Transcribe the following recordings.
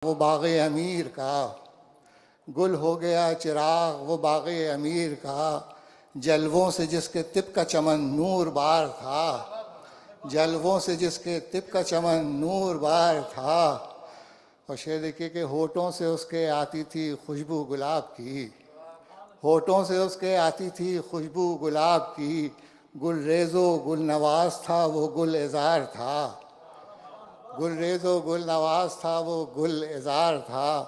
وہ باغ امیر کا، گل ہو گیا چراغ وہ باغ امیر کا، جلووں سے جس کے طب کا چمن نور بار تھا، جلووں سے جس کے طب کا چمن نور بار تھا۔ اور شعر دیکھیے کہ ہونٹوں سے اس کے آتی تھی خوشبو گلاب کی، ہونٹوں سے اس کے آتی تھی خوشبو گلاب کی، گل ریز و گل نواز تھا وہ گل اظہار تھا، گل ریز و گل نواز تھا وہ گل اظہار تھا۔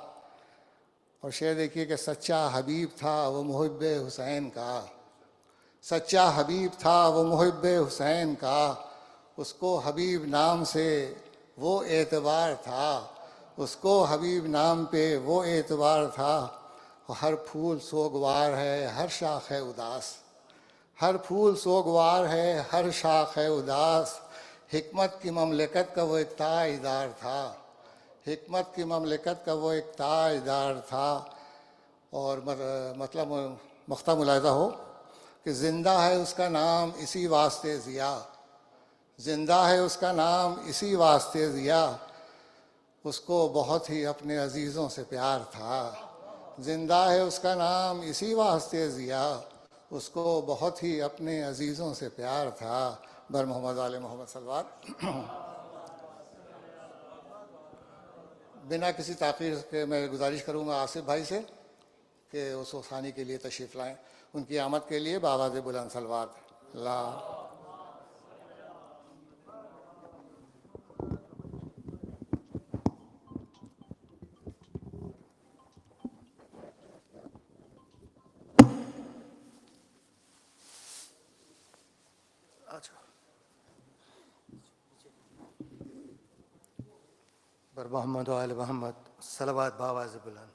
اور شعر دیکھیے کہ سچا حبیب تھا وہ محب حسین کا، سچا حبیب تھا وہ محب حسین کا، اس کو حبیب نام سے وہ اعتبار تھا، اس کو حبیب نام پہ وہ اعتبار تھا۔ ہر پھول سوگوار ہے ہر شاخ ہے اداس، ہر پھول سوگوار ہے ہر شاخ ہے اداس، حکمت کی مملکت کا وہ ایک تاجدار تھا، حکمت کی مملکت کا وہ ایک تاجدار تھا۔ اور مطلب مختہ ملاحظہ ہو کہ زندہ ہے اس کا نام اسی واسطے ضیا، زندہ ہے اس کا نام اسی واسطے ضیا، اس کو بہت ہی اپنے عزیزوں سے پیار تھا، زندہ ہے اس کا نام اسی واسطے ضیا، اس کو بہت ہی اپنے عزیزوں سے پیار تھا۔ بر محمد آل محمد صلوات۔ بنا کسی تاخیر کے میں گزارش کروں گا آصف بھائی سے کہ اس ثانی کے لیے تشریف لائیں، ان کی آمد کے لیے بآواز بلند صلوات۔ اللہ بر محمد و آل محمد صلوات بآواز بلند۔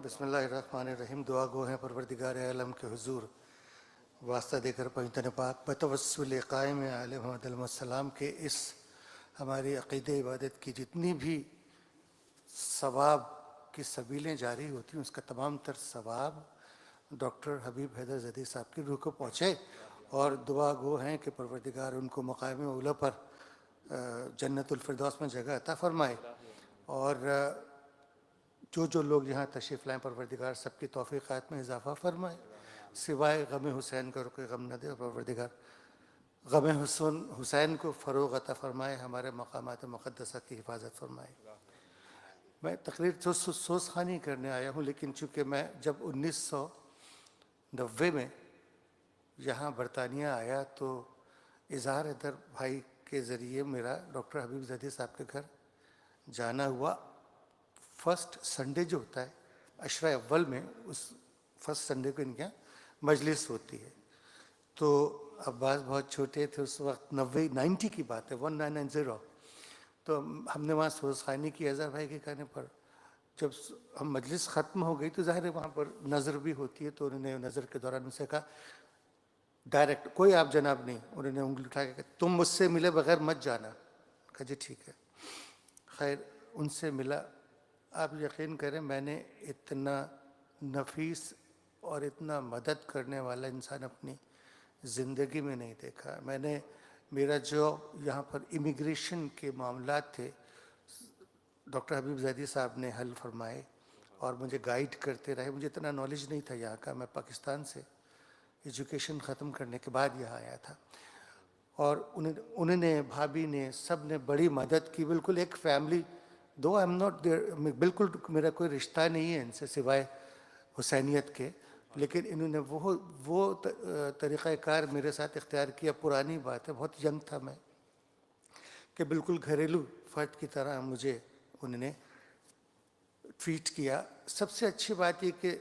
بسم اللہ الرحمن الرحیم۔ دعا گو ہیں پروردگار عالم کے حضور واسطہ دے کر پہنچن پاک بتوسل قائم علیہ محمد علیہ السلام کے اس ہماری عقیدہ عبادت کی جتنی بھی ثواب کی سبیلیں جاری ہوتی ہیں، اس کا تمام تر ثواب ڈاکٹر حبیب حیدر زیدی صاحب کی روح کو پہنچے، اور دعا گو ہیں کہ پروردگار ان کو مقام اولیٰ پر جنت الفردوس میں جگہ عطا فرمائے، اور جو لوگ یہاں تشریف لائیں پروردگار سب کی توفیقات میں اضافہ فرمائے، سوائے غم حسین کا کوئی غم نہ دے، پروردگار غم حسین کو فروغ عطا فرمائے، ہمارے مقامات مقدسہ کی حفاظت فرمائے۔ میں تقریر سوز خوانی کرنے آیا ہوں، لیکن چونکہ میں جب 1990 میں یہاں برطانیہ آیا تو اظہار حیدر بھائی کے ذریعے میرا ڈاکٹر حبیب زیدی صاحب کے گھر جانا ہوا۔ فرسٹ سنڈے جو ہوتا ہے عشرہ اول میں، اس فرسٹ سنڈے کو ان کے یہاں مجلس ہوتی ہے، تو عباس بہت چھوٹے تھے اس وقت، 90 کی بات ہے، 1990۔ تو ہم نے وہاں سوز خوانی کی اظہر بھائی کے کہنے پر۔ جب ہم مجلس ختم ہو گئی تو ظاہر ہے وہاں پر نظر بھی ہوتی ہے، تو انہوں نے نظر کے دوران ان سے کہا ڈائریکٹ، کوئی آپ جناب نہیں، انہوں نے انگلی اٹھا کے کہا تم مجھ سے ملے بغیر مت جانا۔ کہا جی ٹھیک ہے۔ خیر ان سے ملا، آپ یقین کریں میں نے اتنا نفیس اور اتنا مدد کرنے والا انسان اپنی زندگی میں نہیں دیکھا۔ میں نے میرا جو یہاں پر امیگریشن کے معاملات تھے ڈاکٹر حبیب زیدی صاحب نے حل فرمائے اور مجھے گائیڈ کرتے رہے۔ مجھے اتنا نالج نہیں تھا یہاں کا، میں پاکستان سے ایجوکیشن ختم کرنے کے بعد یہاں آیا تھا، اور انہوں نے بھابھی نے سب نے بڑی مدد کی، بالکل ایک فیملی۔ دو آئی ایم ناٹ دیئر، بالکل میرا کوئی رشتہ نہیں ہے ان سے سوائے حسینیت کے، لیکن انہوں نے وہ طریقہ کار میرے ساتھ اختیار کیا۔ پرانی بات ہے، بہت ینگ تھا میں، کہ بالکل گھریلو فرد کی طرح مجھے انہوں نے ٹریٹ کیا۔ سب سے اچھی بات یہ کہ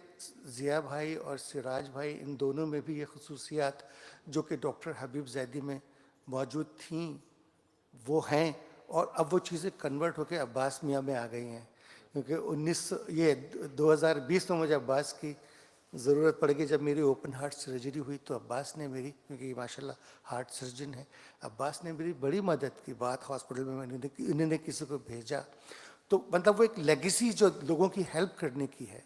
ضیاء بھائی اور سراج بھائی، ان دونوں میں بھی یہ خصوصیات جو کہ ڈاکٹر حبیب زیدی میں موجود تھیں وہ ہیں، اور اب وہ چیزیں کنورٹ ہو کے عباس میاں میں آ گئی ہیں، کیونکہ 2020 میں مجھے عباس کی ضرورت پڑ گئی۔ جب میری اوپن ہارٹ سرجری ہوئی تو عباس نے میری، کیونکہ یہ ماشاءاللہ ہارٹ سرجن ہے، عباس نے میری بڑی مدد کی۔ بات ہاسپٹل میں انہوں نے کسی کو بھیجا، تو مطلب وہ ایک لیگیسی جو لوگوں کی ہیلپ کرنے کی ہے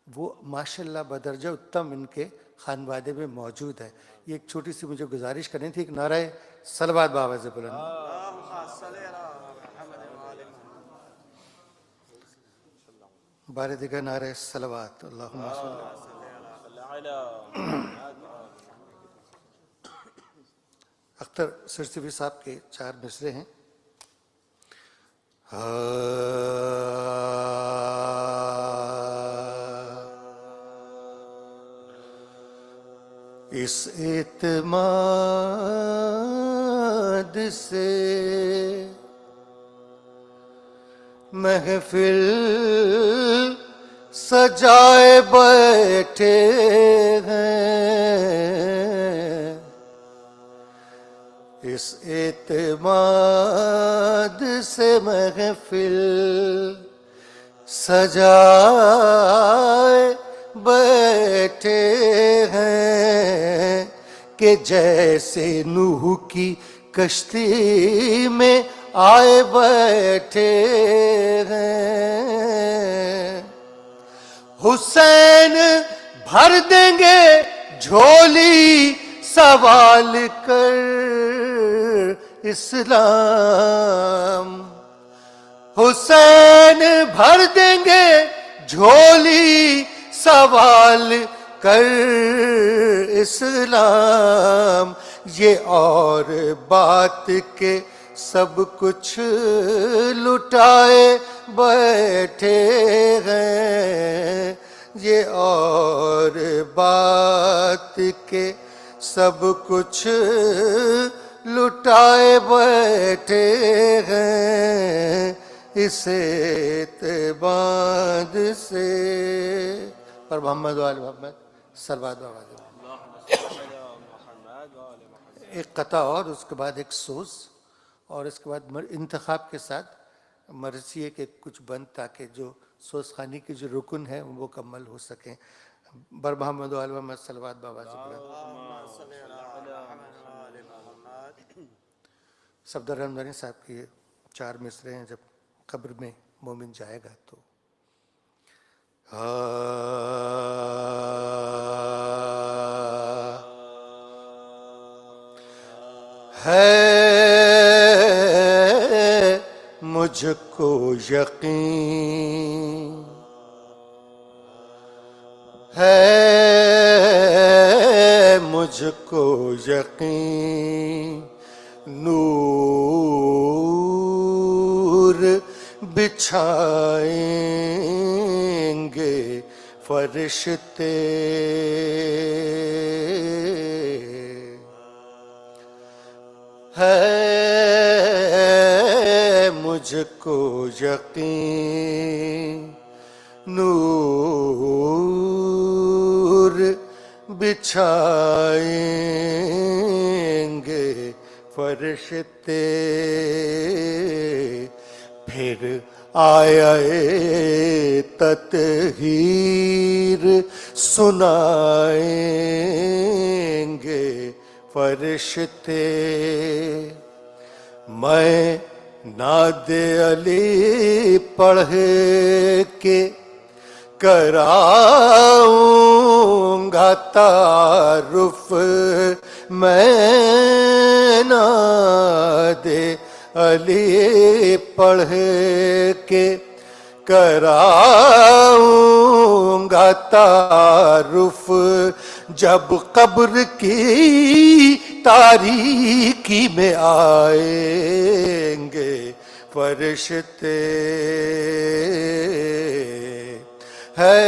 وہ ماشاءاللہ بدرجہ اتم ان کے خانوادے میں موجود ہے۔ یہ ایک چھوٹی سی مجھے گزارش کرنی تھی، ایک نعرہ صلوات بآواز بلند۔ بار دیگر نعرہ صلوات اللہم صلی اختر سرسوی صاحب کے 4 مصرے ہیں. اس اعتماد سے محفل سجائے بیٹھے ہیں. اس اعتماد سے محفل سجائے بیٹھے ہیں کہ جیسے نوح کی کشتی میں آئے بیٹھے ہیں. حسین بھر دیں گے جھولی سوال کر اسلام. حسین بھر دیں گے جھولی سوال کر اسلام. یہ اور بات کے سب کچھ لٹائے بیٹھے ہیں. یہ اور بات کے سب کچھ لٹائے بیٹھے ہیں اس اعتماد سے. پر محمد و آل محمد صلوات و آواز. ایک قطع اور اس کے بعد ایک سوز اور اس کے بعد انتخاب کے ساتھ مرثیے کے کچھ بند تاکہ جو سوز خانی کے جو رکن ہیں وہ مکمل ہو سکیں. بر محمد و آل محمد صلوات و آواز. صفدر رمضانی صاحب کی 4 مصرے ہیں. جب قبر میں مومن جائے گا تو ہے مجھ کو یقین ہے مجھ کو یقین نور بچھائیں گے فرشتے. ہے مجھ کو یقین نور بچھائیں گے فرشتے. پھر آیا تطہیر سنائیں گے فرشتے. میں ناد علی پڑھ کے کراؤں گا تعارف. میں ناد علی پڑھ کے کراؤں گا تعارف. جب قبر کی تاریکی میں آئیں گے فرشتے. ہے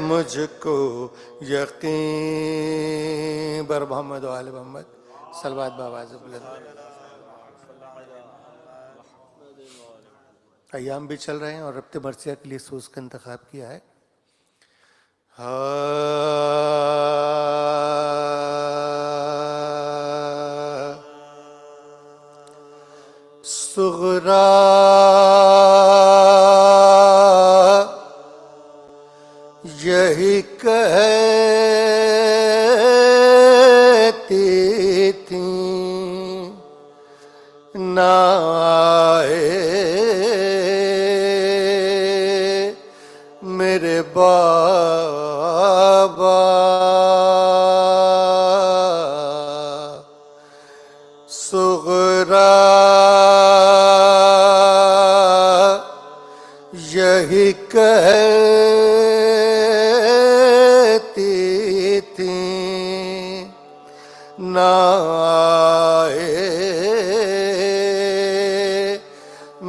مجھ کو یقین. بر محمد و آل محمد صلوات بآواز بلند. ایام بھی چل رہے ہیں اور ربط مرثیہ کے لیے سوز کا انتخاب کیا ہے. صغرا یہی کہتی تھیں نہ آئے میرے بابا. صغرا یہی کہتی تھیں نہ آئے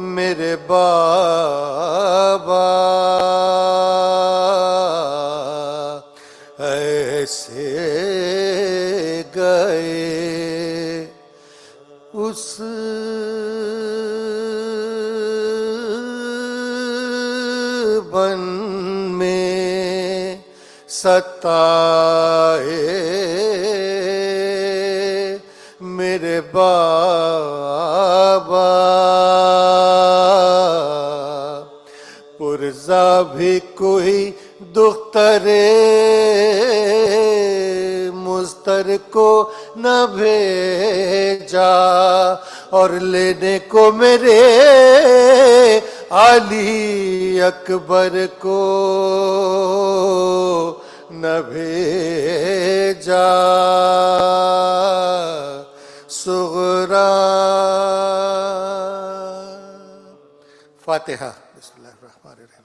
میرے بابا ایسے گئے اس بن میں ستائے میرے بابا پرزا بھی کوئی دخترے مستر کو نہ بھیجا اور لینے کو میرے علی اکبر کو نہ بھیجا صغرا فاتحہ بسم اللہ الرحمن الرحیم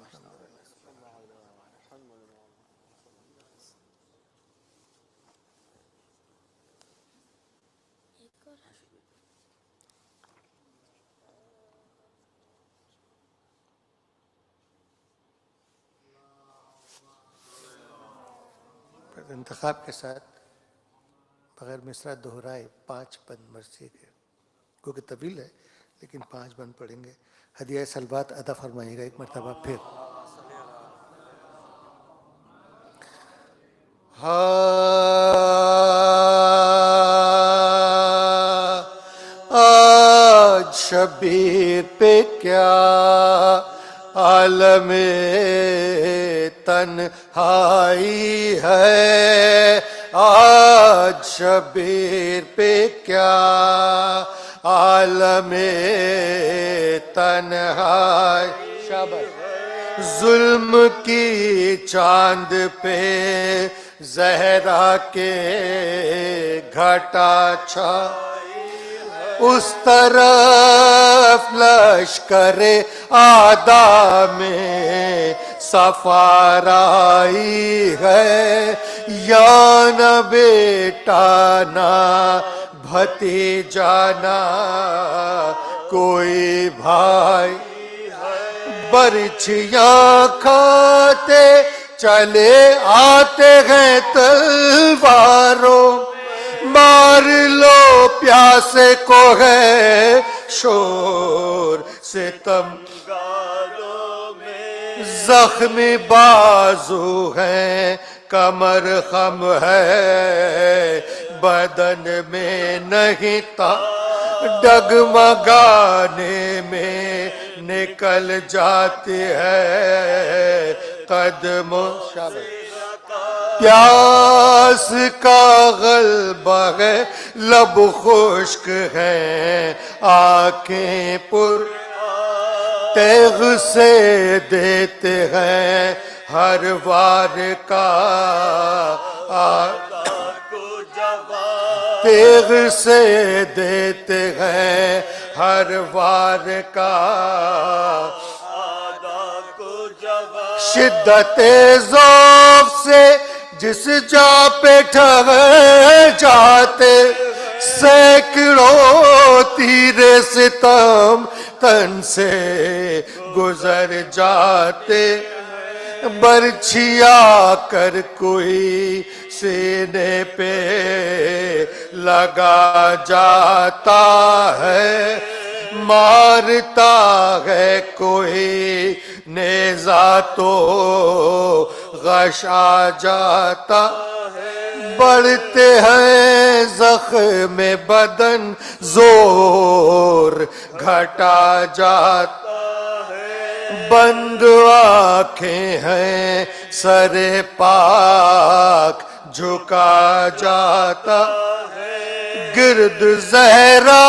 انتخاب کے ساتھ بغیر مصرع دہرائے 5 بند مرثیے کے کیونکہ طویل ہے لیکن 5 بند پڑھیں گے ہدیہ سلوات ادا فرمائیے گا ایک مرتبہ پھر آج شبیر پہ کیا عالم تنہائی ہے آج شبیر پہ کیا عالم تنہائی شاباش ظلم کی چاند پہ زہرا کے گھٹا چھا اس طرف لشکر آدھا میں سفارائی ہے یا نہ بیٹا نہ بھتیجا نہ کوئی بھائی برچھیاں کھاتے چلے آتے ہیں تلواروں مار لو پیاسے کو ہے شور ستم زخمی بازو ہیں کمر خم ہے بدن میں نہیں تھا ڈگمگانے میں نکل جاتی ہے قدموں پیاس کا غلبہ ہے لب خشک ہیں آنکھیں پر تیغ سے دیتے ہیں ہر وار کا تیغ سے دیتے ہیں ہر وار کا شدت ذوق سے جس جا پہ ٹھہر جاتے سینکڑوں تیر ستم تن سے گزر جاتے برچھیا کر کوئی سینے پہ لگا جاتا ہے مارتا ہے کوئی نیزہ تو غش آ جاتا بڑھتے ہیں زخم بدن زور گھٹا جاتا بند آنکھیں ہیں سر پاک جھکا جاتا گرد زہرا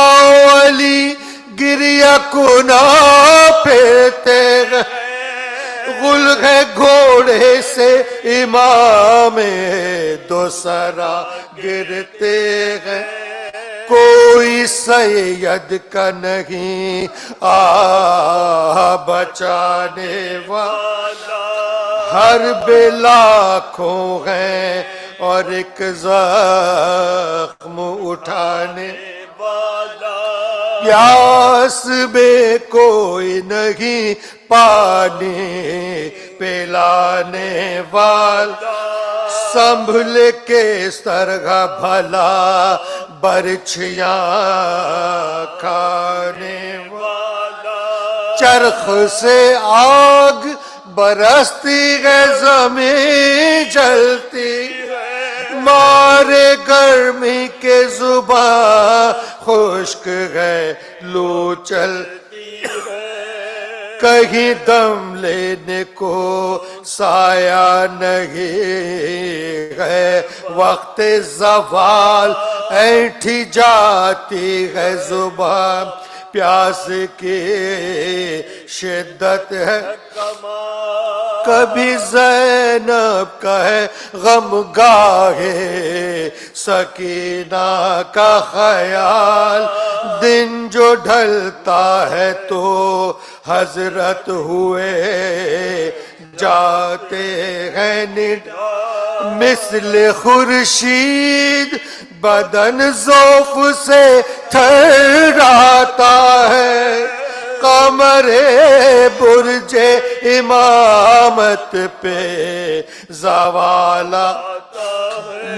علی گریا کنا پھرتے غل ہے گھوڑے سے امام دوسرا گرتے ہیں کوئی سید کا نہیں بچانے والا، ہر بے لاکھوں ہیں اور ایک زخم اٹھانے والا، پیاس میں کوئی نہیں پانی پلانے والا، سنبھل کے سرگا بھلا برچھیاں کھانے والا، چرخ سے آگ برستی ہے زمین جلتی ہے، مارے گرمی کے زباں خشک ہے لو چلتی ہے، کہیں دم لینے کو سایہ نہیں ہے، وقت زوال اینٹھی جاتی ہے زبان، پیاس کی شدت ہے کبھی زینب کا ہے غم گاہے سکینہ کا خیال، دن جو ڈھلتا ہے تو حضرت ہوئے جاتے ہیں مثل خورشید بدن ذوف سے تھراتا ہے، قمر برج امامت پہ زوال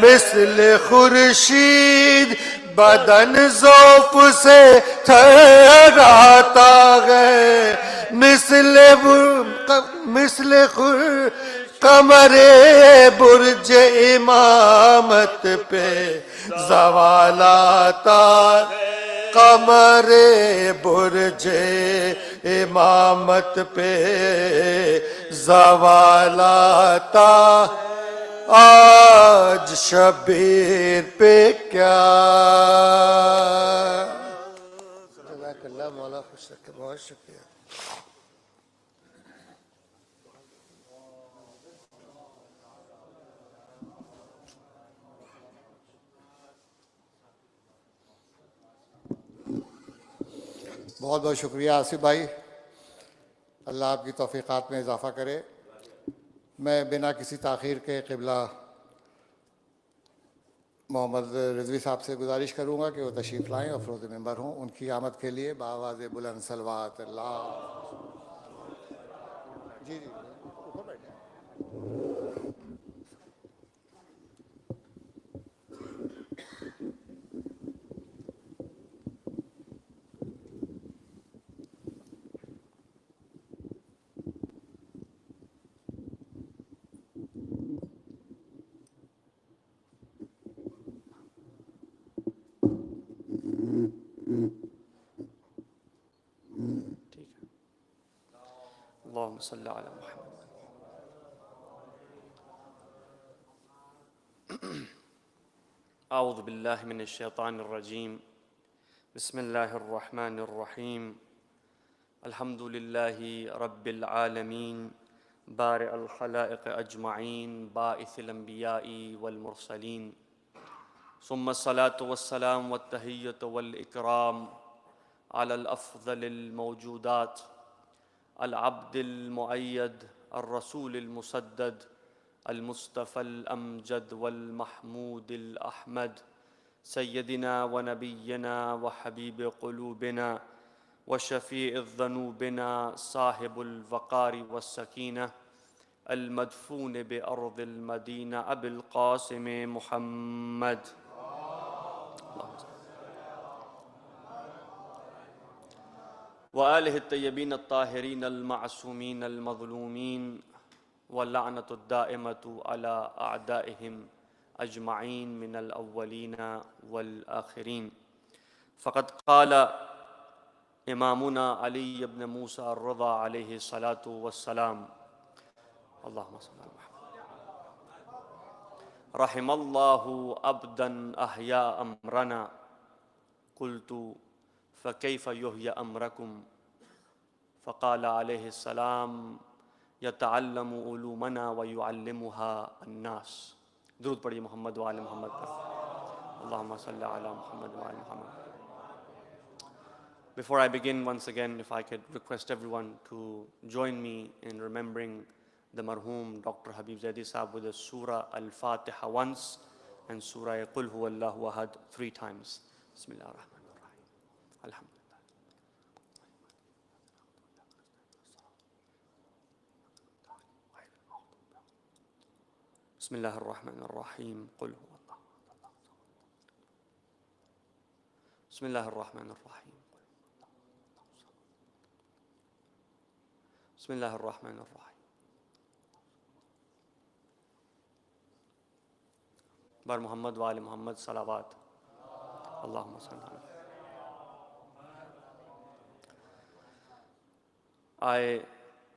مثل خورشید بدن ذوف سے تھراتا ہے، مثل قمر برج امامت پہ زوال آتا، قمر برج امامت پہ زوال آتا، آج شبیر پہ کیا۔ جزاک اللہ مولا، خوش رکھے، بہت شکریہ۔ بہت بہت شکریہ آصف بھائی، اللہ آپ کی توفیقات میں اضافہ کرے۔ میں بنا کسی تاخیر کے قبلہ محمد رضوی صاحب سے گزارش کروں گا کہ وہ تشریف لائیں اور فروز ممبر ہوں، ان کی آمد کے لیے بآواز بلند صلوات اللہ۔ جی جی اوپر بیٹھے ہیں۔ اللهم صل على محمد۔ اعوذ باللہ من الشیطان الرجیم، بسم اللہ الرحمن الرحیم، الحمد للہ رب العالمین، بارئ الخلائق اجمعین، باعث الانبیاء والمرسلین، ثم الصلاة والسلام والتحیۃ والاکرام علی الافضل الموجودات، العبد المؤید الرسول المسدد المصطفى الامجد والمحمود الاحمد، سیدنا ونبینا وحبیب قلوبنا وشفیع ذنوبنا، صاحب الوقار والسکینہ، المدفون بارض المدینہ، ابی القاسم محمد، وآلہ الطیبین الطاہرین المعصومین المظلومین، واللعنۃ الدائمۃ علی اعدائہم اجمعین من الاولین والآخرین۔ فقد قال امامنا علی بن موسیٰ الرضا علیہ الصلاۃ والسلام، اللہم صل علی محمد، رحم اللہ عبدا احیا امرنا، قلت فکیف یحیی امرکم، فقال علیہ السلام یتعلم علومنا ویعلمها الناس۔ درود پڑھیے محمد وآل محمد پر۔ Allahumma salli ala Muhammad wa ala Muhammad. Before I begin, once again, if I could request everyone to join me in remembering the marhum Dr. Habib Zaidi Sahab with the Surah Al-Fatiha once and Surah Qul Huwallahu Ahad 3 times. Bismillah ar-Rahman ar-Rahim. Alhamdulillah. Bismillah ar-Rahman ar-Rahim. Qul Huwallahu. Bismillah ar-Rahman ar-Rahim. Bismillah ar-Rahman ar-Rahim. Bar Muhammad wa ali Muhammad salawat. Allahumma salli ala. I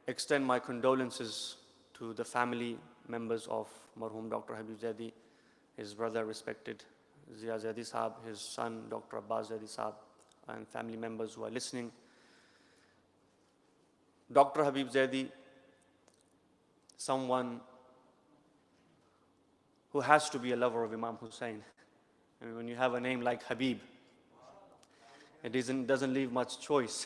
extend my condolences to the family members of marhum Dr. Habib Zaidi, his brother respected Zia Zaidi Sahab, his son Dr. Abbas Zaidi Sahab, and family members who are listening. Dr. Habib Zaidi, someone who has to be a lover of Imam Hussein. I mean, when you have a name like Habib, it doesn't leave much choice.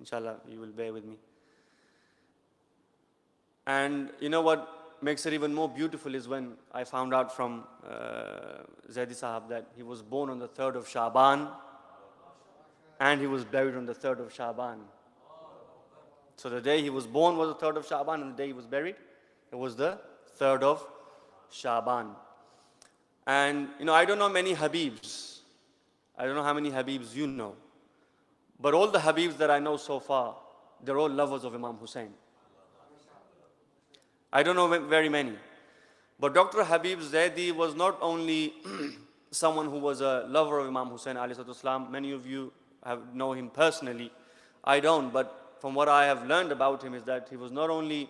Inshallah, you will bear with me. And you know what makes it even more beautiful is when I found out from Zaidi Sahab that he was born on the 3rd of Shaban and he was buried on the 3rd of Shaban. So the day he was born was the 3rd of Shaban and the day he was buried, it was the 3rd of Shaban. And you know, I don't know many Habibs. I don't know how many Habibs you know. But all the Habibs that I know so far, they're all lovers of Imam Hussein. I don't know very many. But Dr. Habib Zaidi was not only someone who was a lover of Imam Hussein alayhi salatu wasalam. Many of you know him personally. I don't, but from what I have learned about him is that he was not only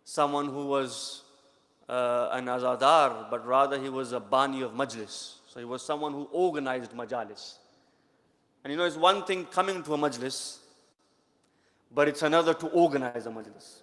someone who was an azadar, but rather he was a bani of Majlis. So he was someone who organized Majalis. And you know, it's one thing coming to a Majlis, but it's another to organize a Majlis.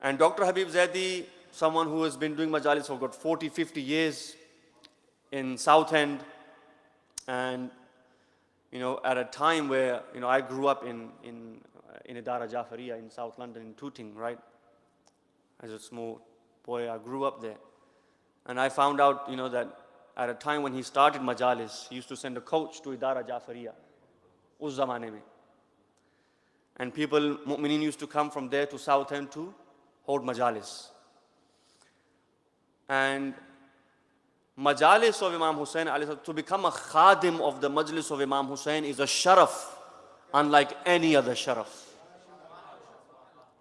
And Dr. Habib Zaidi, someone who has been doing Majalis for about 40, 50 years in Southend, and you know, at a time where, you know, I grew up in Idara Jafariya in South London, in Tooting, right? As a small boy, I grew up there. And I found out, you know, that at a time when he started Majalis, he used to send a coach to Idara Jafariya, us zamane mein. And people, mu'mineen, used to come from there to Southend to hold Majalis. And Majalis of Imam Hussein, to become a khadim of the Majlis of Imam Hussein is a sharaf, unlike any other sharaf.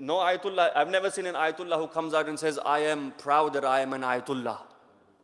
no ayatullah, I've never seen an ayatullah who comes out and says I am proud that I am an ayatullah.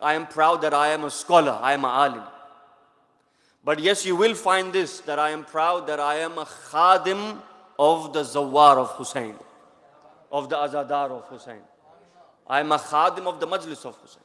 I am proud that I am a scholar, I am an alim. But yes, you will find this, that I am proud that I am a khadim of the zawar of Hussein, of the azadar of Hussein. I am a khadim of the majlis of Hussein.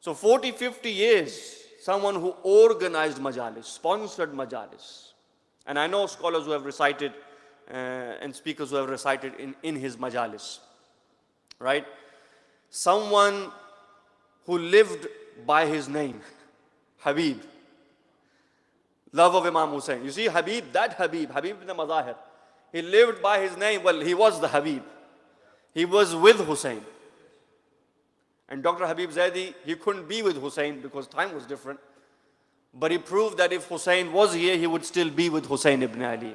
So 40, 50 years, someone who organized majalis, sponsored majalis. And I know scholars who have recited and speakers who have recited in his majalis. Right? Someone who lived by his name, Habib. Love of Imam Hussein. You see, Habib, that Habib in the Mazahir, he lived by his name. Well, he was the Habib. He was with Hussein. And Dr. Habib Zaidi, he couldn't be with Hussein because time was different. but he proved that if Hussein was here, he would still be with Hussein ibn Ali.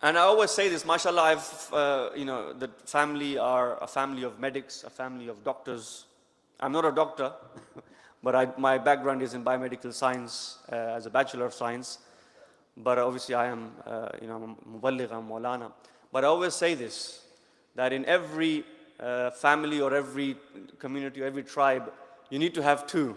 And I always say this, mashallah, the family are a family of medics, a family of doctors. I'm not a doctor, but my background is in biomedical science as a Bachelor of Science. But obviously I am, muballigh, I'm Maulana. But I always say this, that in every family or every community or every tribe, you need to have two.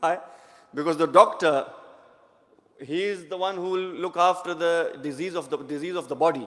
why because the doctor he is the one who will look after the disease of the body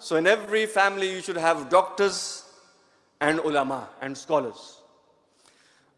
so in every family you should have doctors and ulama and scholars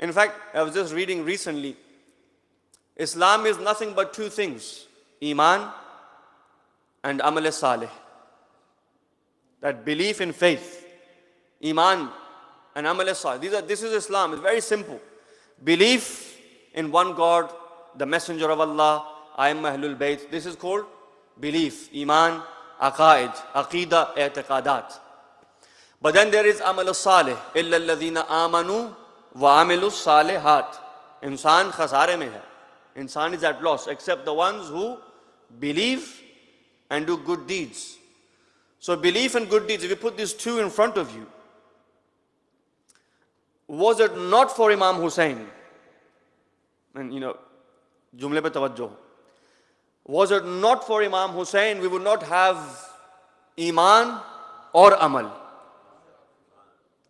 in fact I was just reading recently Islam is nothing but two things iman and amal salih that belief in faith iman and amal salih this is Islam it's very simple belief in one God the messenger of Allah I am ahlul bayt this is called belief iman aqaid aqida i'tiqadat but then there is amal salih illa alladhina amanu wa amilus salihat insan khasare mein hai insan is at loss except the ones who believe and do good deeds so belief and good deeds if you put these two in front of you was it not for Imam Hussein and jumle pe tawajjuh was it not for Imam Hussein we would not have iman or amal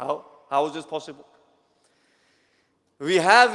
how is this possible we have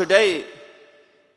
today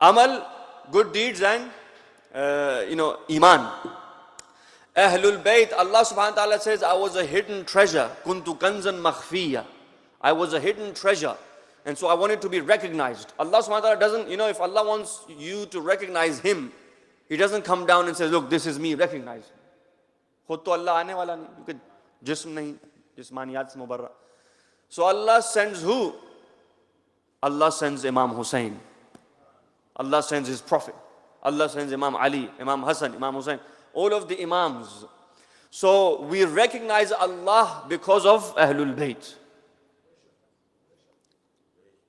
amal good deeds and iman ahlul bayt Allah subhanahu wa ta'ala says I was a hidden treasure kuntu kanzan makhfiya I was a hidden treasure and so I wanted to be recognized Allah subhanahu wa ta'ala doesn't if Allah wants you to recognize him he doesn't come down and say look this is me recognize khud to Allah aane wala nahi kyunki jism nahi jismaniyat se mubarra so Allah sends who Allah sends Imam Hussein Allah sends his prophet Allah sends Imam Ali Imam Hassan Imam Hussein all of the imams so we recognize Allah because of Ahlul Bayt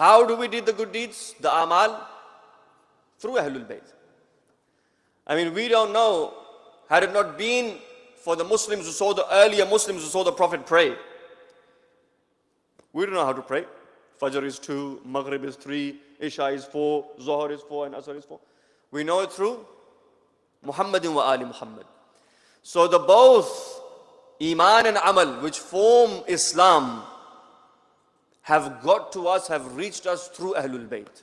how do we do the good deeds the amal through Ahlul Bayt I mean we don't know had it not been for the Muslims who saw the earlier Muslims who saw the Prophet pray we don't know how to pray Fajr is 2 Maghrib is 3 Isha is 4 Zohar is 4 and Asr is 4 we know it through Muhammadin wa Ali Muhammad so the both Iman and Amal which form Islam have got to us have reached us through Ahlul Bayt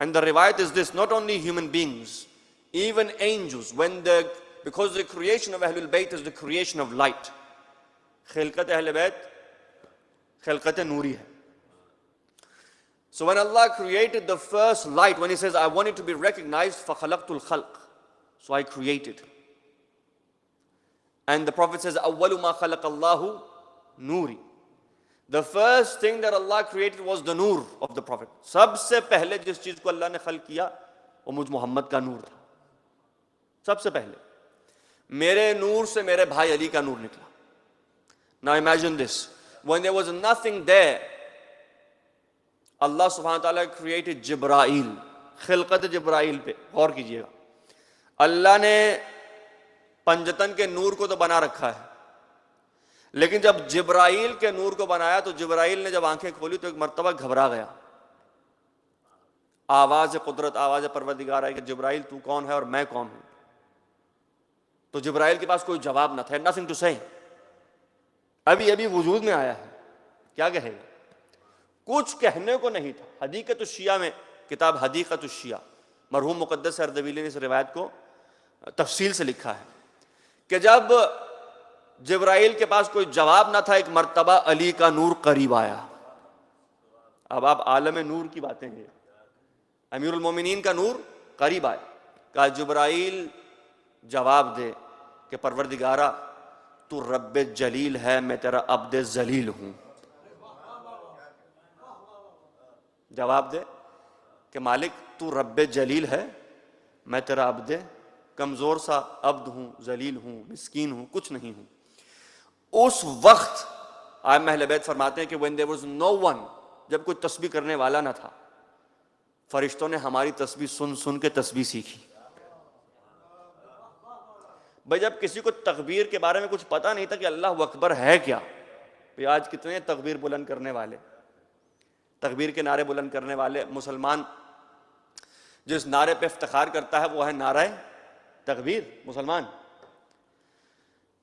And the riwayat is this, not only human beings, even angels, because the creation of Ahlul Bayt is the creation of light. Khilqat Ahlul Bayt, khilqat noori hai. So when Allah created the first light, when He says, I want it to be recognized, فَخَلَقْتُ الْخَلْقِ, so I created. And the Prophet says, أَوَّلُ مَا خَلَقَ اللَّهُ نُورِ. The first thing that Allah created was the noor of the Prophet. سب سے پہلے جس چیز کو اللہ نے خلق کیا وہ مجھ محمد کا نور تھا. سب سے پہلے میرے نور سے میرے بھائی علی کا نور نکلا. Now imagine this, when there was nothing there, اللہ سبحانہ تعالیٰ created جبرائیل. خلقت جبرائیل پہ غور کیجئے گا. اللہ نے پنجتن کے نور کو تو بنا رکھا ہے, لیکن جب جبرائیل کے نور کو بنایا تو جبرائیل نے جب آنکھیں کھولی تو ایک مرتبہ گھبرا گیا. آواز قدرت, آواز پروردگار آئی کہ جبرائیل تو کون ہے اور میں کون ہوں. تو جبرائیل کے پاس کوئی جواب نہ تھا, nothing to say. ابھی وجود میں آیا ہے, کیا کہے گا؟ کچھ کہنے کو نہیں تھا. حدیقت الشیعہ میں, کتاب حدیقت الشیعہ, مرحوم مقدس اردبیلی نے اس روایت کو تفصیل سے لکھا ہے کہ جب جبرائیل کے پاس کوئی جواب نہ تھا, ایک مرتبہ علی کا نور قریب آیا. اب آپ عالم نور کی باتیں ہیں, امیر المومنین کا نور قریب آیا. کہا جبرائیل جواب دے کہ پروردگارا تو رب جلیل ہے, میں تیرا عبد ذلیل ہوں. جواب دے کہ مالک تو رب جلیل ہے, میں تیرا عبد کمزور سا عبد ہوں, ذلیل ہوں, مسکین ہوں, کچھ نہیں ہوں. اس وقت آئمہ اہل بیت فرماتے ہیں کہ when there was no one, جب کوئی تسبیح کرنے والا نہ تھا, فرشتوں نے ہماری تسبیح سن سن کے تسبیح سیکھی. بھائی جب کسی کو تکبیر کے بارے میں کچھ پتا نہیں تھا کہ اللہ اکبر ہے کیا, آج کتنے تکبیر بلند کرنے والے, تکبیر کے نعرے بلند کرنے والے. مسلمان جس نعرے پہ افتخار کرتا ہے وہ ہے نعرہ تکبیر. مسلمان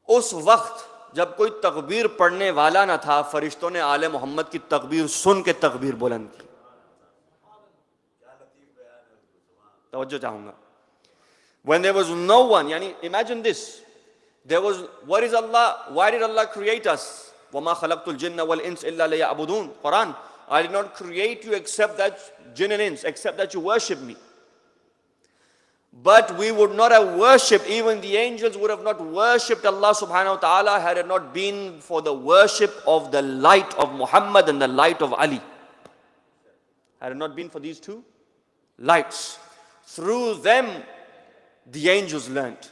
اس وقت جب کوئی تکبیر پڑھنے والا نہ تھا, فرشتوں نے آل محمد کی تکبیر سن کے تکبیر بلند کی. توجہ چاہوں گا. When there was no one, yani imagine this, there was, what is Allah, why did Allah create us? وَمَا خَلَقْتُ الْجِنَّ وَالْإِنسِ إِلَّا لِيَعْبُدُونَ. Quran, I did not create you except that jinn and ins, except that you worship me. But we would not have worshipped, even the angels would have not worshipped Allah subhanahu wa ta'ala had it not been for the worship of the light of Muhammad and the light of Ali. Had it not been for these two lights, through them the angels learned.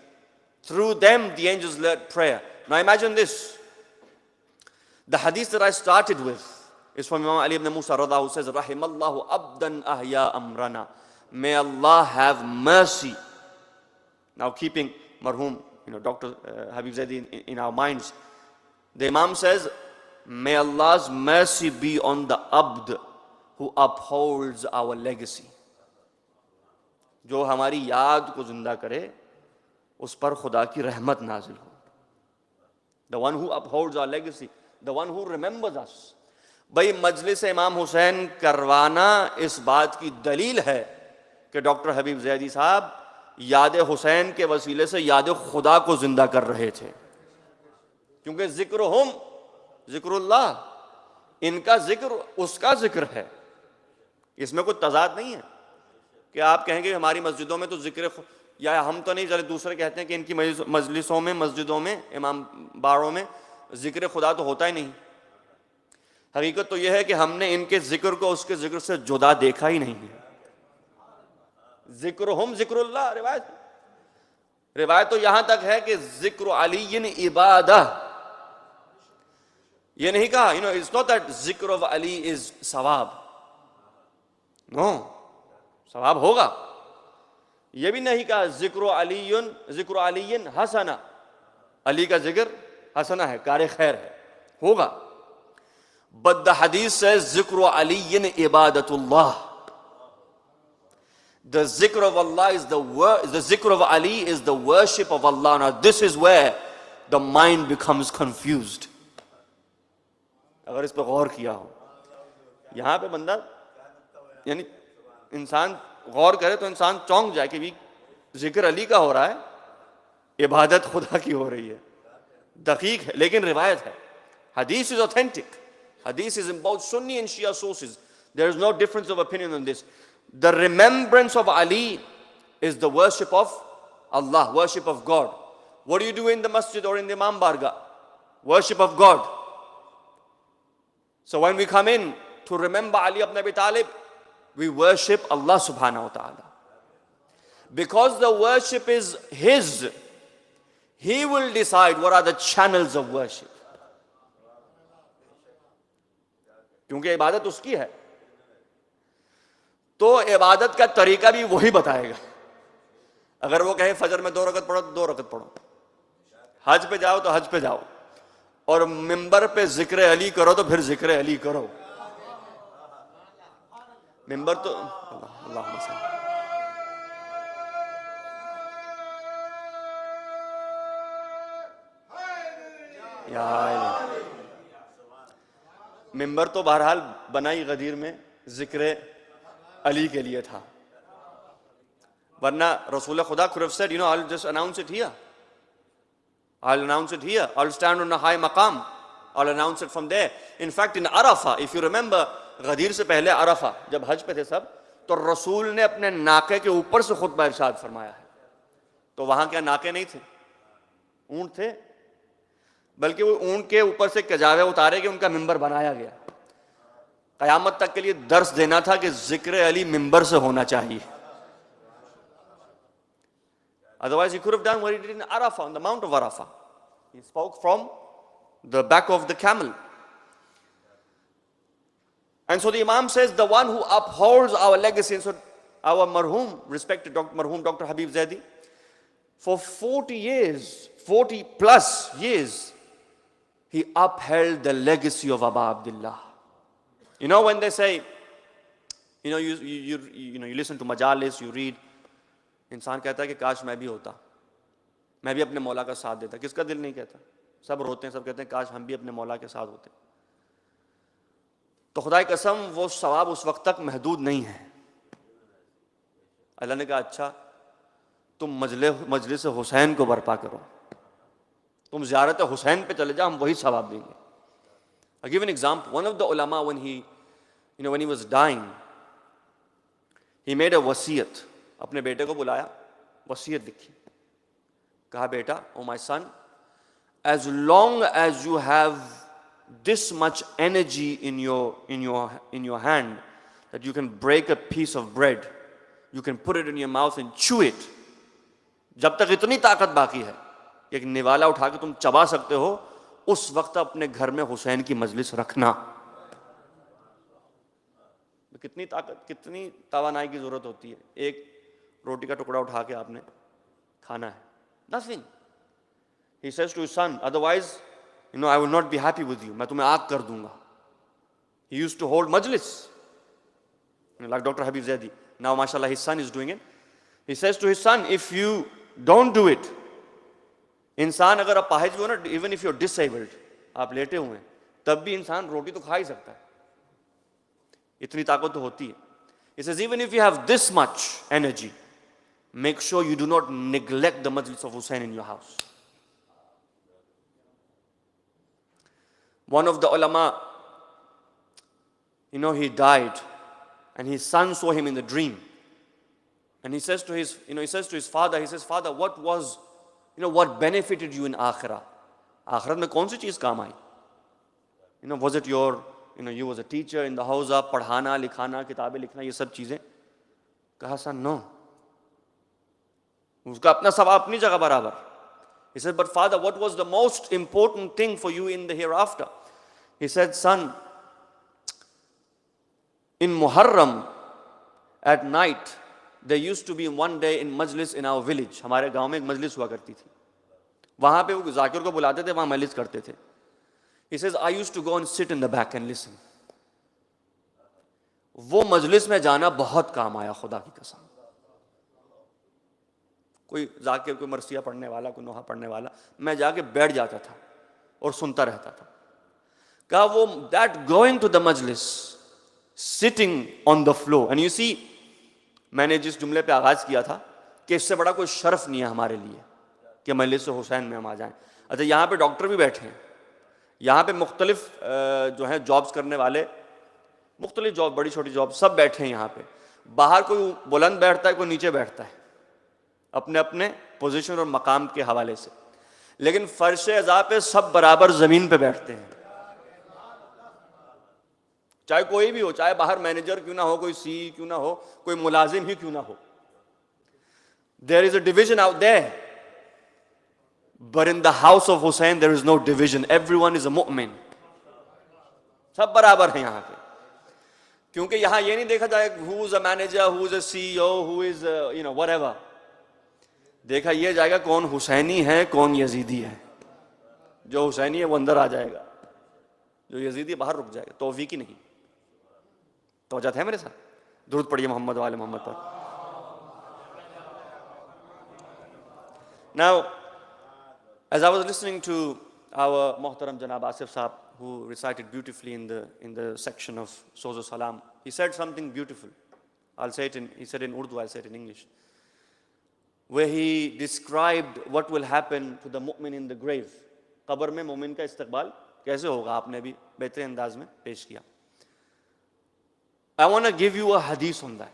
Through them the angels learned prayer. Now imagine this. The hadith that I started with is from Imam Ali ibn Musa radha, who says, Rahimallahu abdan ahya amrana. May Allah have mercy. Now keeping marhum, Dr. Habib Zaidi in our minds, the Imam says, may Allah's mercy be on the abd who upholds our legacy. جو ہماری یاد کو زندہ کرے اس پر خدا کی رحمت نازل ہو. The one who upholds our legacy, the one who remembers us. بھائی مجلس امام حسین کروانا اس بات کی دلیل ہے کہ ڈاکٹر حبیب زیدی صاحب یاد حسین کے وسیلے سے یاد خدا کو زندہ کر رہے تھے. کیونکہ ذکرہم ذکر اللہ, ان کا ذکر اس کا ذکر ہے. اس میں کوئی تضاد نہیں ہے کہ آپ کہیں گے ہماری مسجدوں میں تو ذکر, یا ہم تو نہیں, چلے دوسرے کہتے ہیں کہ ان کی مجلسوں میں, مسجدوں میں, امام باڑوں میں ذکر خدا تو ہوتا ہی نہیں. حقیقت تو یہ ہے کہ ہم نے ان کے ذکر کو اس کے ذکر سے جدا دیکھا ہی نہیں ہے. ذکرہم ذکر اللہ, روایت تو یہاں تک ہے کہ ذکر علی عبادہ. یہ نہیں کہا, it's not that ذکر of علی is ثواب. No, ثواب ہوگا. یہ بھی نہیں کہا ذکر علی حسنہ, علی کا ذکر حسنہ ہے, کار خیر ہے, ہوگا. But the hadith says ذکر علی عبادت اللہ. The zikr of Allah is the zikr of Ali is the worship of Allah. Now this is where the mind becomes confused. اگر اس پہ غور کیا ہو, یہاں پہ بندہ یعنی انسان غور کرے تو انسان چونک جائے کہ بھی ذکر علی کا ہو رہا ہے، عبادت خدا کی ہو رہی ہے. دقیق ہے لیکن روایت ہے. حدیث is authentic. Hadith is in both Sunni and Shia sources. There is no difference of opinion on this. The remembrance of Ali is the worship of Allah, worship of God. What do you do in the masjid or in the Imam Barga? Worship of God. So when we come in to remember Ali ibn Abi Talib, we worship Allah subhanahu wa ta'ala. Because the worship is His, He will decide what are the channels of worship. کیونکہ عبادت اس کی ہے تو عبادت کا طریقہ بھی وہی بتائے گا. اگر وہ کہے فجر میں 2 رکعت پڑھو تو 2 رکعت پڑھو، حج پہ جاؤ تو حج پہ جاؤ، اور ممبر پہ ذکر علی کرو تو پھر ذکر علی کرو. ممبر تو اللہم صل یا علی. ممبر تو بہرحال بنائی غدیر میں ذکر علی کے لیے تھا، ورنہ رسول خدا could have said, I'll just announce it here. I'll announce it here. I'll stand on a high maqam. I'll announce it from there. In fact, in Arafah, if you remember, غدیر سے پہلے عرفہ جب حج پہ تھے سب، تو رسول نے اپنے ناقے کے اوپر سے خطبہ ارشاد فرمایا ہے. تو وہاں کیا ناقے نہیں تھے؟ اونٹ تھے، بلکہ وہ اونٹ کے اوپر سے کجاوے اتارے کہ ان کا ممبر بنایا گیا. قیامت تک کے لیے درس دینا تھا کہ ذکر علی ممبر سے ہونا چاہیے. Otherwise he could have done what he did in Arafah, on the Mount of Arafah. He spoke from the back of the camel. And so the Imam says, the one who upholds our legacy, and so our marhum, respected marhum Dr. Habib Zaidi, for 40 years, 40 plus years, he upheld the legacy of Aba Abdullah. When they say, you listen to Majlis, you read, انسان کہتا ہے کہ کاش میں بھی ہوتا، میں بھی اپنے مولا کا ساتھ دیتا. کس کا دل نہیں کہتا؟ سب روتے ہیں، سب کہتے ہیں کاش ہم بھی اپنے مولا کے ساتھ ہوتے. تو خدا کی قسم وہ ثواب اس وقت تک محدود نہیں ہے. اللہ نے کہا اچھا تم مجلس حسین کو برپا کرو، تم زیارت حسین پہ چلے جاؤ، ہم وہی ثواب دیں گے. I give an example. One of the ulama, when he was dying, he made a wasiyat. اپنے بیٹے کو بلایا، وصیت لکھی. کہا بیٹا، او مائی سن، as long as you have this much energy in your hand that you can break a piece of bread, you can put it in your mouth and chew it. جب تک اتنی طاقت باقی ہے ایک نوالا اٹھا کے تم چبا سکتے ہو، اس وقت اپنے گھر میں حسین کی مجلس رکھنا. کتنی طاقت، کتنی توانائی کی ضرورت ہوتی ہے. ایک روٹی کا ٹکڑا اٹھا کے آپ نے کھانا ہے. Nothing. He says to his son, otherwise, I will not be happy with you. میں تمہیں آگ کر دوں گا. He used to hold majlis, like Dr. Habib Zaidi. Now, mashallah, his son is doing it. He says to his son, if you don't do it, انسان اگر آپ پاہج بھی ہو نا, even if you're disabled, آپ لیٹے ہوئے ہیں, تب بھی انسان روٹی تو کھا ہی سکتا ہے. اتنی طاقت تو ہوتی ہے. He says, even if you have this much energy, make sure you do not neglect the Majlis of Hussein in your house. One of the ulama, he died, and his son saw him in the dream. And he says to his father, he says, Father, what benefited you in Akhirah? Akhirat mein kaun si cheez kaam aayi? Was it you was a teacher in the hauza, padhana, likhana, kitabein likhna, ye sab cheezein? Kaha, son, no. Uska apna sawab apni jagah barabar. He said, but father, what was the most important thing for you in the hereafter? He said, son, in Muharram, at night, there used to be one day in Majlis in our village. ہمارے گاؤں میں ایک مجلس ہوا کرتی تھی. وہاں پہ وہ ذاکر کو بلاتے تھے, وہاں مجلس کرتے تھے. He says, I used to go and sit in the back and listen. وہ مجلس میں جانا بہت کام آیا, خدا کی قسم. کوئی ذاکر, کوئی مرثیہ پڑھنے والا, کوئی نوحہ پڑھنے والا, میں جا کے بیٹھ جاتا تھا اور سنتا رہتا تھا. کہا وہ that going to the majlis, sitting on the floor, and you see, میں نے جس جملے پہ آغاز کیا تھا کہ اس سے بڑا کوئی شرف نہیں ہے ہمارے لیے کہ مجلس حسین میں ہم آ جائیں. اچھا یہاں پہ ڈاکٹر بھی بیٹھے ہیں, یہاں پہ مختلف جو ہیں جابس کرنے والے, مختلف جاب, بڑی چھوٹی جاب, سب بیٹھے ہیں یہاں پہ. باہر کوئی بلند بیٹھتا ہے, کوئی نیچے بیٹھتا ہے, اپنے اپنے پوزیشن اور مقام کے حوالے سے, لیکن فرش اعضاء پہ سب برابر زمین پہ بیٹھتے ہیں, چاہے کوئی بھی ہو, چاہے باہر مینیجر کیوں نہ ہو, کوئی سی کیوں نہ ہو, کوئی ملازم ہی کیوں نہ ہو. There is a division out there, but in the house of Hussein there is no division. Everyone is a mu'min. سب برابر ہیں یہاں پہ, کیونکہ یہاں یہ نہیں دیکھا جائے who is a manager, who is a CEO, who is whatever. دیکھا یہ جائے گا کون حسینی ہے, کون یزیدی ہے. جو حسینی ہے وہ اندر آ جائے گا, جو یزیدی باہر رک جائے گا. توفیق ہی نہیں. توجہ ہے میرے ساتھ؟ درود پڑھیے محمد و آل محمد پر. Now, as I was listening to our Muhtaram Janab Asif Saab, who recited beautifully in the section of Sozo Salam, he said something beautiful. He said in Urdu, I'll say it in English, where he described what will happen to the mu'min in the grave. قبر میں مومن کا استقبال کیسے ہوگا, آپ نے بھی بہترین انداز میں پیش کیا. I want to give you a hadith on that.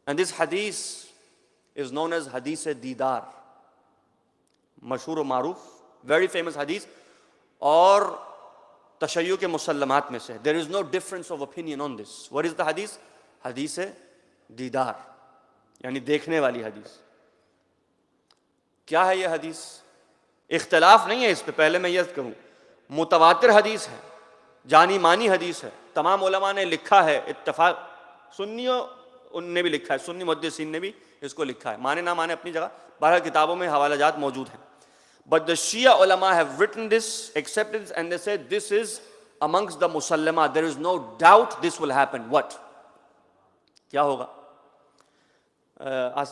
And this hadith is known as Hadith-e-Didar. مشہور و معروف, ویری فیمس حدیث, اور تشیع کے مسلمات میں سے. There is no difference of opinion on this. What is the hadith? حدیث دیدار, یعنی دیکھنے والی حدیث. کیا ہے یہ حدیث؟ اختلاف نہیں ہے اس پہ, پہلے میں یہ کہوں, متواتر حدیث ہے, جانی مانی حدیث ہے, تمام علماء نے لکھا ہے, اتفاق, سنیوں ان نے بھی لکھا ہے, سنی محدثین نے بھی اس کو لکھا ہے, مانے نہ مانے اپنی جگہ, بارہ کتابوں میں حوالہ جات موجود ہیں. But the Shia ulama have written this, accepted this, and they said this is amongst the Musallama. There is no doubt this will happen. What? کیا ہوگا؟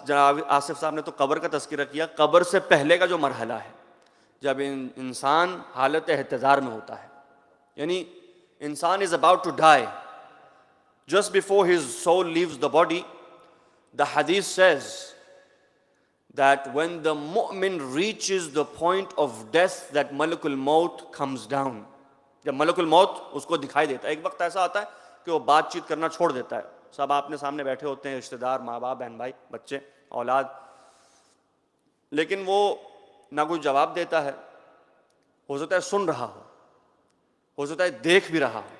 جناب آصف صاحب نے تو قبر کا تذکرہ کیا. قبر سے پہلے کا جو مرحلہ ہے, جب انسان حالت احتضار میں ہوتا ہے, یعنی انسان is about to die, just before his soul leaves the body, the hadith says that when the mu'min reaches the point of death, that malakul maut comes down. جب ملک الموت اس کو دکھائی دیتا ہے, ایک وقت ایسا آتا ہے کہ وہ بات چیت کرنا چھوڑ دیتا ہے, سب آپ نے سامنے بیٹھے ہوتے ہیں, رشتہ دار, ماں باپ, بہن بھائی, بچے, اولاد, لیکن وہ نہ کوئی جواب دیتا ہے. ہو سکتا ہے سن رہا ہو سکتا ہے دیکھ بھی رہا ہو,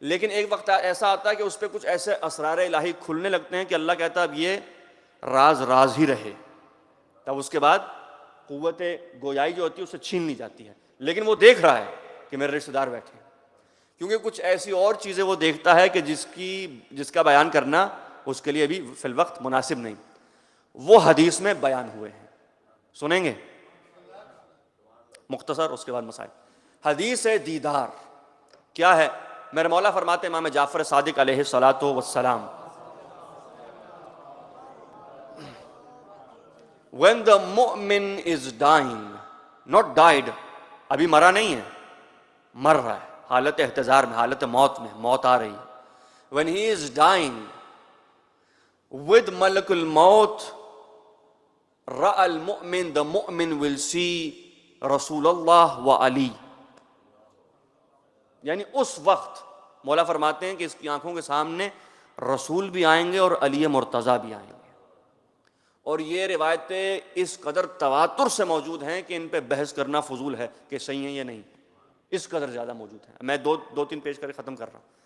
لیکن ایک وقت ایسا آتا ہے کہ اس پہ کچھ ایسے اسرار الہی کھلنے لگتے ہیں کہ اللہ کہتا ہے اب یہ راز راز ہی رہے. تب اس کے بعد قوت گویائی جو ہوتی ہے اسے چھین لی جاتی ہے, لیکن وہ دیکھ رہا ہے کہ میرے رشتہ دار بیٹھے ہیں, کیونکہ کچھ ایسی اور چیزیں وہ دیکھتا ہے کہ جس کا بیان کرنا اس کے لیے بھی فی الوقت مناسب نہیں. وہ حدیث میں بیان ہوئے ہیں, سنیں گے مختصر, اس کے بعد مسائل. حدیث دیدار کیا ہے؟ میرے مولا فرماتے ہیں, امام جعفر صادق علیہ الصلاۃ والسلام, when the mu'min is dying, not died, ابھی مرا نہیں ہے, مر رہا ہے, حالت احتضار میں, حالت موت میں, موت آ رہی ہے. when he is dying, with malak al-maut, ra'a al-mu'min, the mu'min will see Rasulullah wa Ali. یعنی اس وقت مولا فرماتے ہیں کہ اس کی آنکھوں کے سامنے رسول بھی آئیں گے اور علی مرتضیٰ بھی آئیں گے. اور یہ روایتیں اس قدر تواتر سے موجود ہیں کہ ان پہ بحث کرنا فضول ہے کہ صحیح ہیں یا نہیں, اس قدر زیادہ موجود ہیں. میں دو تین پیش کر کے ختم کر رہا ہوں.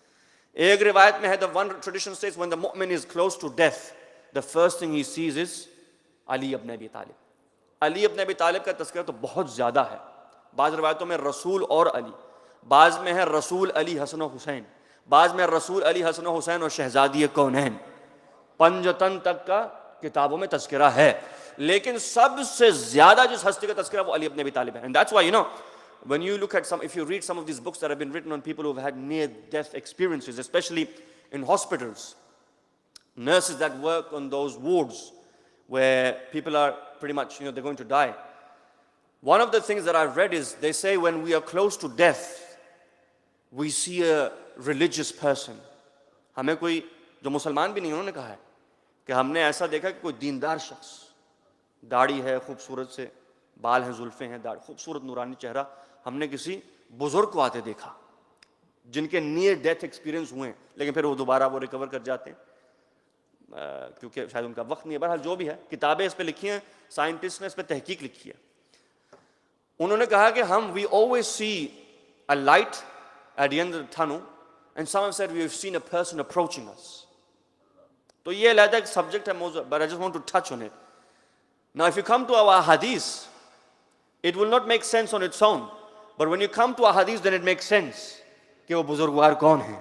ایک روایت میں ہے, the one tradition says when the mu'min is close to death, the first thing he sees is علی ابن ابی طالب. علی ابن ابی طالب کا تذکرہ تو بہت زیادہ ہے, بعض روایتوں میں رسول اور علی, بعض میں ہے رسول علی حسن و حسین, بعض میں رسول علی حسن و حسین اور شہزادی کونین, پنجتن تک کا کتابوں میں تذکرہ ہے, لیکن سب سے زیادہ جس ہستی کا تذکرہ وہ علی ابن ابی طالب ہے. And that's why, when you look at if you read some of these books that have been written on people who have had near-death experiences, especially in hospitals, nurses that work on those wards where people are pretty much, they're going to die. One of the things that I've read is they say when we are close to death, we see a religious person. ہمیں کوئی جو مسلمان بھی نہیں, انہوں نے کہا ہے کہ ہم نے ایسا دیکھا کہ کوئی دیندار شخص، داڑھی ہے خوبصورت سے، بال ہیں، زلفیں ہیں، داڑھی، خوبصورت نورانی چہرہ، ہم نے کسی بزرگ کو آتے دیکھا جن کے نیئر ڈیتھ ایکسپیرینس ہوئے ہیں، لیکن پھر وہ دوبارہ وہ ریکور کر جاتے ہیں کیونکہ شاید ان کا وقت نہیں ہے. بہرحال جو بھی ہے، کتابیں اس پہ لکھی ہیں، سائنٹسٹ نے اس پہ تحقیق لکھی ہے. انہوں نے کہا کہ ہم وی always see a light at the end of the tunnel and someone said we have seen a person approaching us. تو یہ علیحدہ ایک سبجیکٹ ہے موضوع, but I just want to touch on it. Now if you come to our hadith, it will not make sense on its own, but when you come to our hadith then it makes sense کہ وہ بزرگوار کون ہیں.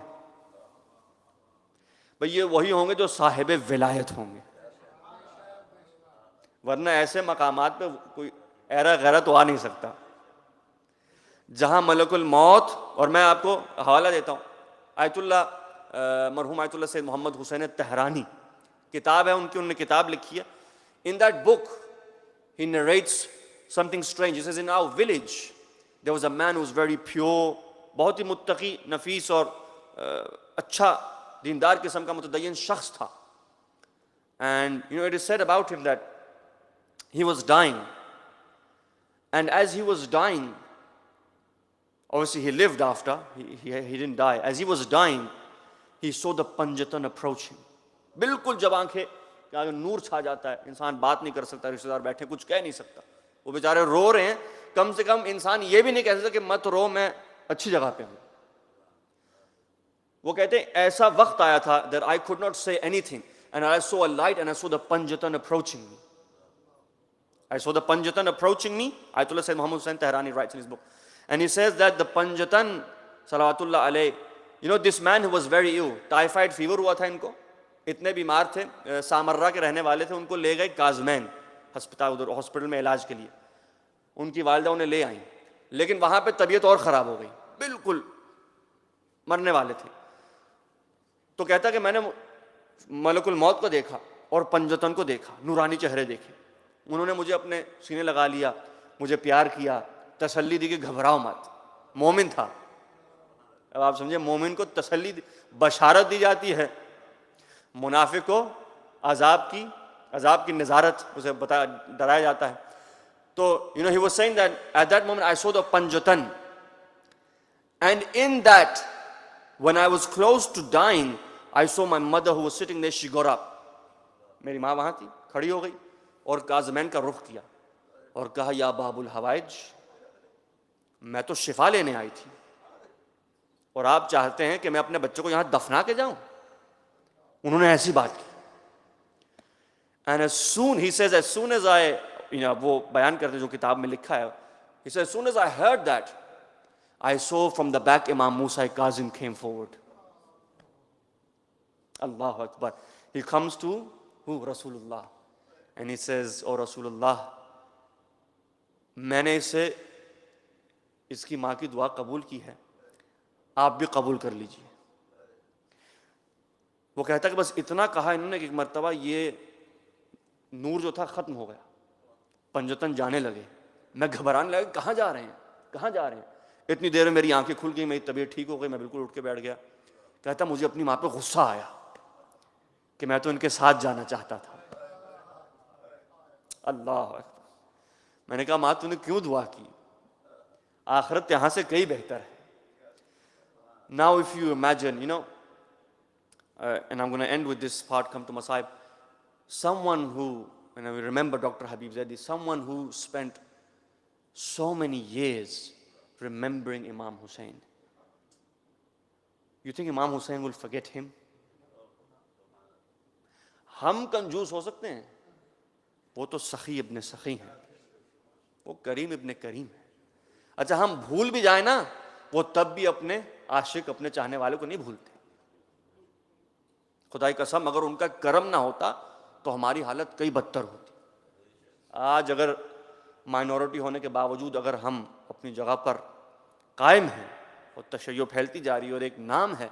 بھئی یہ وہی ہوں گے جو صاحب ولایت ہوں گے, ورنہ ایسے مقامات پہ کوئی ایرا غیرہ تو آ نہیں سکتا جہاں ملک الموت. اور میں آپ کو حوالہ دیتا ہوں, آیت اللہ مرحوم آیت اللہ سید محمد حسین تہرانی کتاب ہے ان کی, انہوں نے کتاب لکھی ہے. In that book he narrates something strange. He says in our village there was a man who was very pure, بہت ہی متقی, نفیس اور اچھا دیندار قسم کا متدین شخص تھا. And you know it is said about him that he was dying, and as he was dying, obviously he lived after, he didn't die. As he was dying he saw the Panjatan approaching. بالکل جب آنکھیں کہ آگے نور چھا جاتا ہے, انسان بات نہیں کر سکتا, رشتہ دار بیٹھے کچھ کہہ نہیں سکتا, وہ بیچارے رو رہے ہیں, کم سے کم انسان یہ بھی نہیں کہہ سکتا کہ مت رو, میں اچھی جگہ پہ ہوں. وہ کہتے ہیں ایسا وقت آیا تھا that I could not say anything and I saw a light and I saw the Panjatan approaching me. I saw the Panjatan approaching me. Ayatollah Sayyid Muhammad Hussain Tehrani writes in his book, and he says that the Panjatan salawatullah alayh, you know this man who was very ill, typhoid fever ہوا تھا ان کو, اتنے بیمار تھے, سامرہ کے رہنے والے تھے, ان کو لے گئے کازمین ہسپتال, ادھر ہاسپٹل میں علاج کے لیے. ان کی والدہ انہیں لے آئیں, لیکن وہاں پہ طبیعت اور خراب ہو گئی, بالکل مرنے والے تھے. تو کہتا کہ میں نے ملک الموت کو دیکھا اور پنجتن کو دیکھا, نورانی چہرے دیکھے. انہوں نے مجھے اپنے سینے لگا لیا, مجھے پیار کیا, تسلی دی کہ گھبراؤ مت. مومن تھا, اب آپ سمجھے, مومن کو تسلی بشارت دی جاتی ہے, منافق کو عذاب کی نظارت اسے ڈرایا جاتا ہے. تو you know he was saying that at that moment I saw the Panjatan, and in that when I was close to dying I saw my mother who was sitting there. She got up. میری ماں وہاں تھی, کھڑی ہو گئی اور کازمین کا رخ کیا اور کہا یا باب الحوائج, میں تو شفا لینے آئی تھی اور آپ چاہتے ہیں کہ میں اپنے بچوں کو یہاں دفنا کے جاؤں. انہوں نے ایسی بات کی. And as soon, he says, as soon as I, وہ بیان کرتے جو کتاب میں لکھا ہے, he says, as soon as I heard that, I saw from the back Imam Musa Kazim came forward. Allahu Akbar. He comes to who? Rasulullah. And he says, oh Rasulullah, میں نے اسے اس کی ماں کی دعا قبول کی ہے, آپ بھی قبول کر لیجیے. وہ کہتا کہ بس اتنا کہا انہوں نے کہ ایک مرتبہ یہ نور جو تھا ختم ہو گیا, پنجتن جانے لگے, میں گھبرانے لگا, کہاں جا رہے ہیں, کہاں جا رہے ہیں. اتنی دیر میں میری آنکھیں کھل گئی, میری طبیعت ٹھیک ہو گئی, میں بالکل اٹھ کے بیٹھ گیا. کہتا مجھے اپنی ماں پہ غصہ آیا کہ میں تو ان کے ساتھ جانا چاہتا تھا. اللہ اکبر. میں نے کہا ماں تو نے کیوں دعا کی, آخرت یہاں سے کئی بہتر ہے. Now if you imagine, and I'm going to end with this part, come to Masaib, someone who, and I remember Dr. Habib Zaidi, someone who spent so many years remembering Imam Hussain. You think Imam Hussain will forget him? ہم کنجوس ہو سکتے ہیں, وہ تو سخی ابن سخی ہیں, وہ کریم ابن کریم ہے. اچھا ہم بھول بھی جائیں نا, وہ تب بھی اپنے عاشق, اپنے چاہنے والے کو نہیں بھولتے. خدائی قسم اگر ان کا کرم نہ ہوتا تو ہماری حالت کئی بدتر ہوتی. آج اگر مائنورٹی ہونے کے باوجود اگر ہم اپنی جگہ پر قائم ہیں اور تشیع پھیلتی جا رہی ہے اور ایک نام ہے,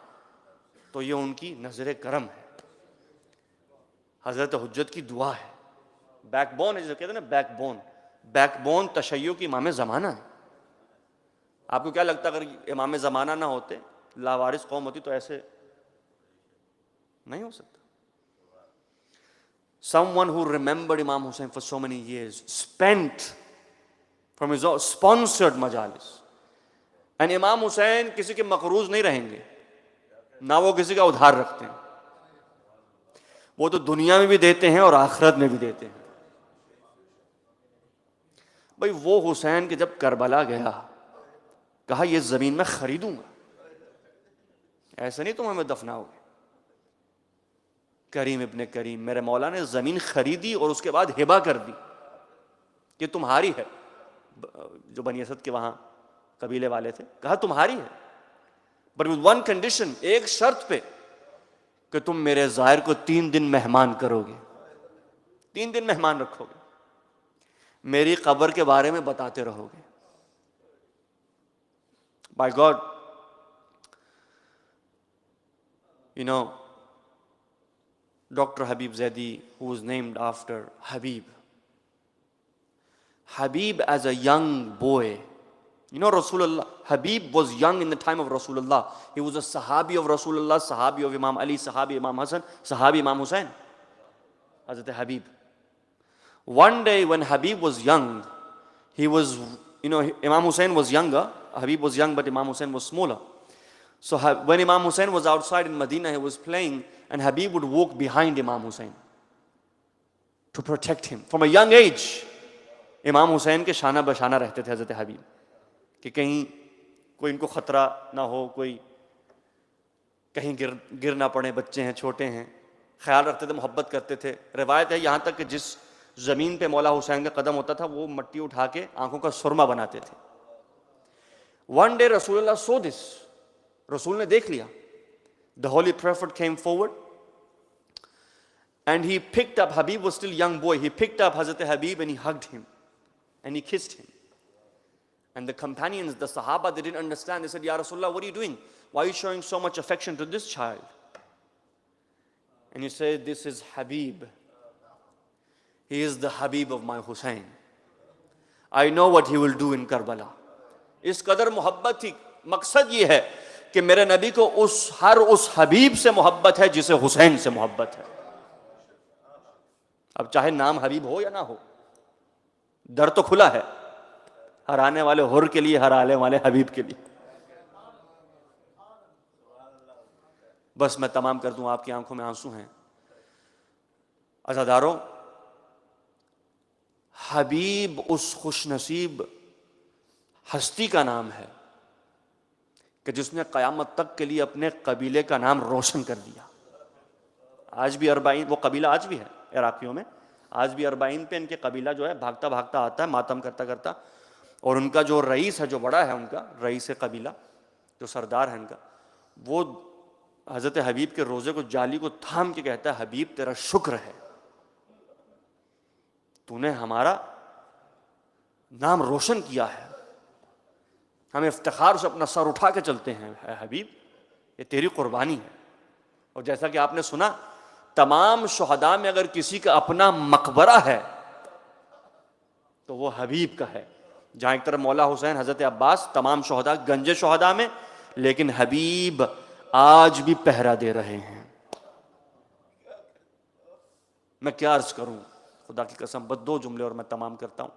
تو یہ ان کی نظر کرم ہے, حضرت حجت کی دعا ہے. بیک بون ہے جسے کہتے ہیں نا, بیک بون. بیک بون تشیع کی امام زمانہ ہے. آپ کو کیا لگتا اگر امام زمانہ نہ ہوتے, لاوارث قوم ہوتی, تو ایسے نہیں ہو سکتا. someone who remembered Imam Hussein for so many years, spent from his own sponsored majalis. And Imam Hussein کسی کے مقروض نہیں رہیں گے, نہ وہ کسی کا ادھار رکھتے ہیں, وہ تو دنیا میں بھی دیتے ہیں اور آخرت میں بھی دیتے ہیں. بھئی وہ حسین کہ جب کربلا گیا, کہا یہ زمین میں خریدوں گا, ایسا نہیں تم ہمیں دفناؤ گے. کریم ابن کریم, میرے مولا نے زمین خریدی اور اس کے بعد ہبہ کر دی, یہ تمہاری ہے. جو بنی اسد کے وہاں قبیلے والے تھے, کہا تمہاری ہے, بٹ ود ون کنڈیشن, ایک شرط پہ, کہ تم میرے زائر کو 3 دن مہمان کرو گے, 3 دن مہمان رکھو گے, میری قبر کے بارے میں بتاتے رہو گے. By God, you know, Dr. Habib Zaidi, who was named after Habib. Habib as a young boy. You know Rasulullah, Habib was young in the time of Rasulullah. He was a Sahabi of Rasulullah, Sahabi of Imam Ali, Sahabi Imam Hassan, Sahabi Imam Hussain. Hazrat Habib. One day when Habib was young, he was, Imam Hussain was younger, Habib was young, but Imam Hussain was smaller. So when Imam Hussain was outside in Medina, he was playing, and Habib would walk behind Imam Hussain to protect him. From a young age, Imam Hussain کے شانہ بشانہ رہتے تھے حضرت حبیب, کہ کہیں کوئی ان کو خطرہ نہ ہو, کوئی کہیں گر نہ پڑے, بچے ہیں, چھوٹے ہیں, خیال رکھتے تھے, محبت کرتے تھے. روایت ہے یہاں تک کہ جس زمین پہ مولا حسین کا قدم ہوتا تھا, وہ مٹی اٹھا کے آنکھوں کا سرما بناتے تھے. One day رسول اللہ saw this. رسول نے دیکھ لیا. The Holy Prophet came forward and he picked up, Habib was still young boy, he picked up Hazrat Habib and he hugged him and he kissed him. And the companions, the Sahaba, they didn't understand. They said, Ya Rasulullah, what are you doing? Why are you showing so much affection to this child? And he said, this is Habib. He is the Habib of my Hussein. I know what he will do in Karbala. اس قدر محبت تھی. مقصد یہ ہے کہ میرے نبی کو ہر اس حبیب سے محبت ہے جسے حسین سے محبت ہے. اب چاہے نام حبیب ہو یا نہ ہو, در تو کھلا ہے, ہر آنے والے حر کے لیے, ہر آنے والے حبیب کے لیے. بس میں تمام کر دوں, آپ کی آنکھوں میں آنسو ہیں. عزاداروں, حبیب اس خوش نصیب ہستی کا نام ہے کہ جس نے قیامت تک کے لیے اپنے قبیلے کا نام روشن کر دیا. آج بھی اربعین, وہ قبیلہ آج بھی ہے عراقیوں میں, آج بھی اربعین پہ ان کے قبیلہ جو ہے بھاگتا بھاگتا آتا ہے, ماتم کرتا کرتا, اور ان کا جو رئیس ہے, جو بڑا ہے ان کا رئیس قبیلہ, جو سردار ہے ان کا, وہ حضرت حبیب کے روزے کو, جالی کو تھام کے کہتا ہے, حبیب تیرا شکر ہے, تو نے ہمارا نام روشن کیا ہے, ہم افتخار سے اپنا سر اٹھا کے چلتے ہیں, اے حبیب یہ تیری قربانی ہے. اور جیسا کہ آپ نے سنا, تمام شہداء میں اگر کسی کا اپنا مقبرہ ہے تو وہ حبیب کا ہے. جہاں ایک طرف مولا حسین, حضرت عباس, تمام شہداء گنج شہداء میں, لیکن حبیب آج بھی پہرا دے رہے ہیں. میں کیا عرض کروں, خدا کی قسم, بس 2 جملے اور میں تمام کرتا ہوں.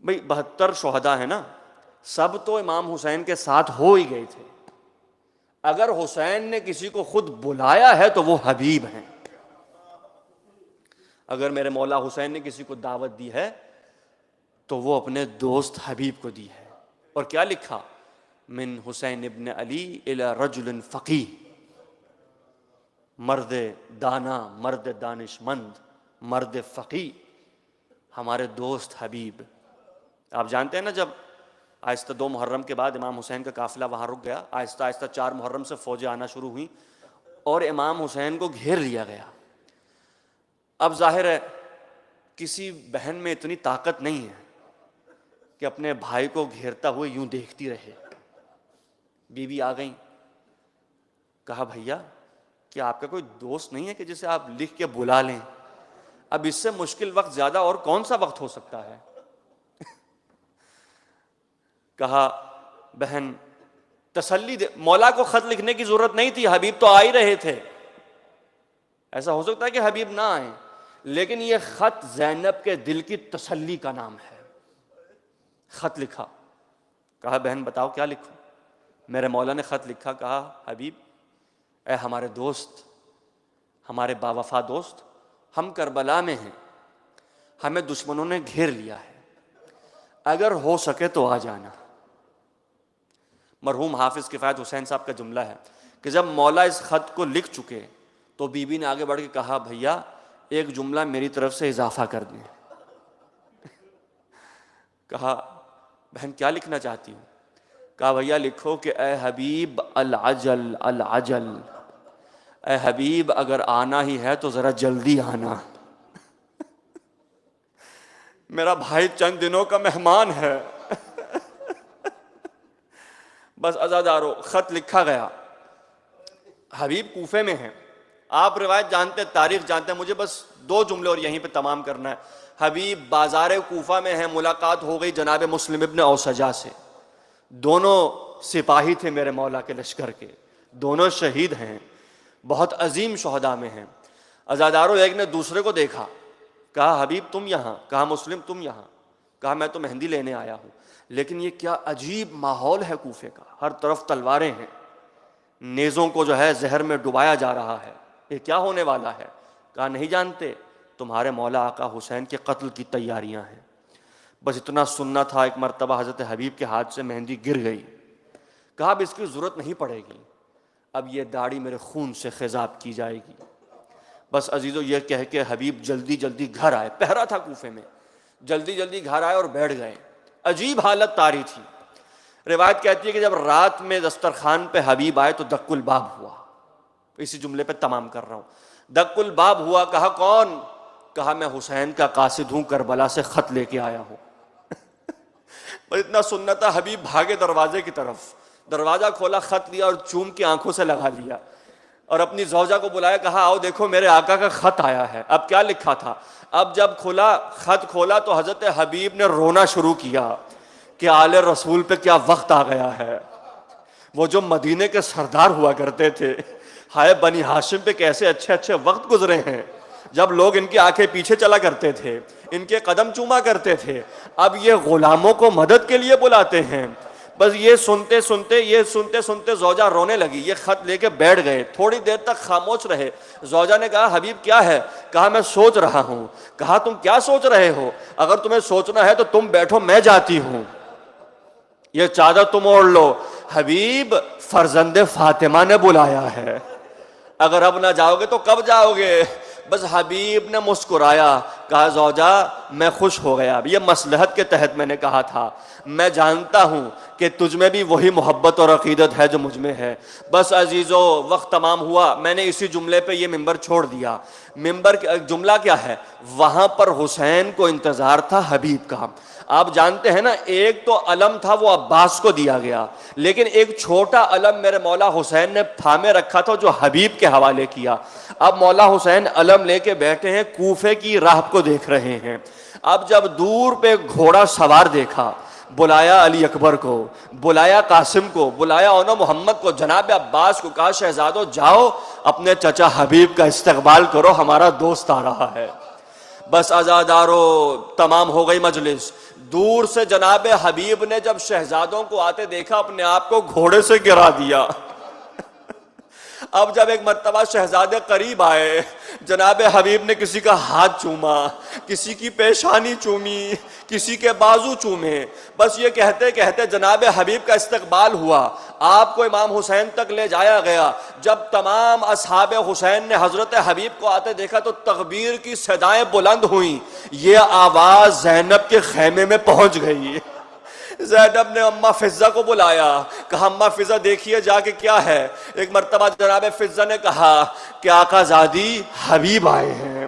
بھئی 72 شہداء ہیں نا, سب تو امام حسین کے ساتھ ہو ہی گئے تھے. اگر حسین نے کسی کو خود بلایا ہے تو وہ حبیب ہیں. اگر میرے مولا حسین نے کسی کو دعوت دی ہے تو وہ اپنے دوست حبیب کو دی ہے. اور کیا لکھا, من حسین ابن علی الی رجل فقیہ, مرد دانا, مرد دانش مند, مرد فقیہ, ہمارے دوست حبیب. آپ جانتے ہیں نا, جب آہستہ 2 محرم کے بعد امام حسین کا قافلہ وہاں رک گیا, آہستہ آہستہ 4 محرم سے فوجیں آنا شروع ہوئیں اور امام حسین کو گھیر لیا گیا. اب ظاہر ہے کسی بہن میں اتنی طاقت نہیں ہے کہ اپنے بھائی کو گھیرتا ہوئے یوں دیکھتی رہے. بیوی آ گئیں, کہا بھیا کیا آپ کا کوئی دوست نہیں ہے کہ جسے آپ لکھ کے بلا لیں؟ اب اس سے مشکل وقت زیادہ اور کون سا وقت ہو سکتا ہے. کہا بہن تسلی دے, مولا کو خط لکھنے کی ضرورت نہیں تھی, حبیب تو آ ہی رہے تھے. ایسا ہو سکتا ہے کہ حبیب نہ آئیں، لیکن یہ خط زینب کے دل کی تسلی کا نام ہے۔ خط لکھا، کہا بہن بتاؤ کیا لکھوں؟ میرے مولا نے خط لکھا، کہا حبیب اے ہمارے دوست، ہمارے باوفا دوست، ہم کربلا میں ہیں، ہمیں دشمنوں نے گھیر لیا ہے، اگر ہو سکے تو آ جانا۔ مرحوم حافظ کفایت حسین صاحب کا جملہ ہے کہ جب مولا اس خط کو لکھ چکے تو بی بی نے آگے بڑھ کے کہا بھیا ایک جملہ میری طرف سے اضافہ کر دیں۔ کہا بہن کیا لکھنا چاہتی ہوں؟ کہا بھیا لکھو کہ اے حبیب العجل العجل، اے حبیب اگر آنا ہی ہے تو ذرا جلدی آنا، میرا بھائی چند دنوں کا مہمان ہے۔ بس عزادارو خط لکھا گیا، حبیب کوفے میں ہیں، آپ روایت جانتے، تاریخ جانتے ہیں، مجھے بس 2 جملے اور یہیں پہ تمام کرنا ہے۔ حبیب بازار کوفہ میں ہیں، ملاقات ہو گئی جناب مسلم ابن اوسجا سے، دونوں سپاہی تھے میرے مولا کے لشکر کے، دونوں شہید ہیں، بہت عظیم شہداء میں ہیں۔ عزادارو ایک نے دوسرے کو دیکھا، کہا حبیب تم یہاں، کہا مسلم تم یہاں، کہا میں تو مہندی لینے آیا ہوں، لیکن یہ کیا عجیب ماحول ہے کوفے کا، ہر طرف تلواریں ہیں، نیزوں کو جو ہے زہر میں ڈبایا جا رہا ہے، یہ کیا ہونے والا ہے؟ کہا نہیں جانتے، تمہارے مولا آقا حسین کے قتل کی تیاریاں ہیں۔ بس اتنا سننا تھا، ایک مرتبہ حضرت حبیب کے ہاتھ سے مہندی گر گئی، کہا اب اس کی ضرورت نہیں پڑے گی، اب یہ داڑھی میرے خون سے خضاب کی جائے گی۔ بس عزیزو یہ کہہ کے حبیب جلدی جلدی گھر آئے، پہرا تھا کوفے میں، جلدی جلدی گھر آئے اور بیٹھ گئے، عجیب حالت طاری تھی۔ روایت کہتی ہے کہ جب رات میں دسترخوان پہ حبیب آئے تو دق الباب ہوا، اسی جملے پہ تمام کر رہا ہوں، دق الباب ہوا، کہا کون؟ کہا میں حسین کا قاصد ہوں، کربلا سے خط لے کے آیا ہوں۔ بس اتنا سننا تھا، حبیب بھاگے دروازے کی طرف، دروازہ کھولا، خط لیا اور چوم کے آنکھوں سے لگا لیا، اور اپنی زوجہ کو بلایا، کہا آؤ دیکھو میرے آقا کا خط آیا ہے۔ اب کیا لکھا تھا؟ اب جب خط کھولا تو حضرت حبیب نے رونا شروع کیا کہ آل رسول پہ کیا وقت آ گیا ہے، وہ جو مدینے کے سردار ہوا کرتے تھے، ہائے بنی ہاشم پہ کیسے اچھے اچھے وقت گزرے ہیں، جب لوگ ان کی آنکھیں پیچھے چلا کرتے تھے، ان کے قدم چوما کرتے تھے، اب یہ غلاموں کو مدد کے لیے بلاتے ہیں۔ بس یہ سنتے سنتے زوجہ رونے لگی، یہ خط لے کے بیٹھ گئے، تھوڑی دیر تک خاموش رہے۔ زوجہ نے کہا حبیب کیا ہے؟ کہا میں سوچ رہا ہوں۔ کہا تم کیا سوچ رہے ہو؟ اگر تمہیں سوچنا ہے تو تم بیٹھو، میں جاتی ہوں، یہ چادر تم اوڑھ لو، حبیب فرزند فاطمہ نے بلایا ہے، اگر اب نہ جاؤ گے تو کب جاؤ گے؟ بس حبیب نے مسکرایا، کہا زوجہ میں خوش ہو گیا، یہ مصلحت کے تحت میں نے کہا تھا، میں جانتا ہوں کہ تجھ میں بھی وہی محبت اور عقیدت ہے جو مجھ میں ہے۔ بس عزیزو وقت تمام ہوا، میں نے اسی جملے پہ یہ ممبر چھوڑ دیا۔ ممبر جملہ کیا ہے؟ وہاں پر حسین کو انتظار تھا حبیب کا۔ آپ جانتے ہیں نا، ایک تو علم تھا وہ عباس کو دیا گیا، لیکن ایک چھوٹا علم میرے مولا حسین نے تھامے رکھا تھا جو حبیب کے حوالے کیا۔ اب مولا حسین علم لے کے بیٹھے ہیں، کوفے کی راہ کو دیکھ رہے ہیں۔ اب جب دور پہ گھوڑا سوار دیکھا، بلایا علی اکبر کو، بلایا قاسم کو، بلایا اونو محمد کو، جناب عباس کو، کہا شہزادو جاؤ اپنے چچا حبیب کا استقبال کرو، ہمارا دوست آ رہا ہے۔ بس عزادارو تمام ہو گئی مجلس۔ دور سے جناب حبیب نے جب شہزادوں کو آتے دیکھا، اپنے آپ کو گھوڑے سے گرا دیا۔ اب جب ایک مرتبہ شہزادے قریب آئے، جناب حبیب نے کسی کا ہاتھ چوما، کسی کی پیشانی چومی، کسی کے بازو چومے۔ بس یہ کہتے کہتے جناب حبیب کا استقبال ہوا، آپ کو امام حسین تک لے جایا گیا۔ جب تمام اصحاب حسین نے حضرت حبیب کو آتے دیکھا تو تکبیر کی صدائیں بلند ہوئیں، یہ آواز زینب کے خیمے میں پہنچ گئی۔ زینب نے اماں فضہ کو بلایا، کہا اماں فضہ دیکھیے جا کے کیا ہے۔ ایک مرتبہ جناب فضہ نے کہا کہ آقا زادی حبیب آئے ہیں۔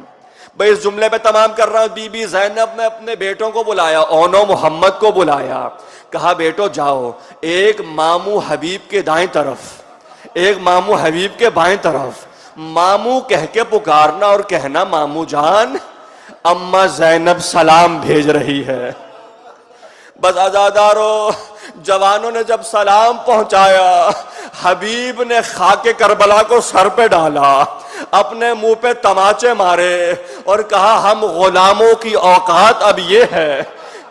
بھئی اس جملے پہ تمام کر رہا ہوں۔ بی بی زینب نے اپنے بیٹوں کو بلایا، اونو محمد کو بلایا، کہا بیٹو جاؤ، ایک ماموں حبیب کے دائیں طرف، ایک ماموں حبیب کے بائیں طرف، ماموں کہہ کے پکارنا اور کہنا ماموں جان اماں زینب سلام بھیج رہی ہے۔ بس عزادارو جوانوں نے جب سلام پہنچایا، حبیب نے خاک کربلا کو سر پہ ڈالا، اپنے منہ پہ تماچے مارے اور کہا ہم غلاموں کی اوقات اب یہ ہے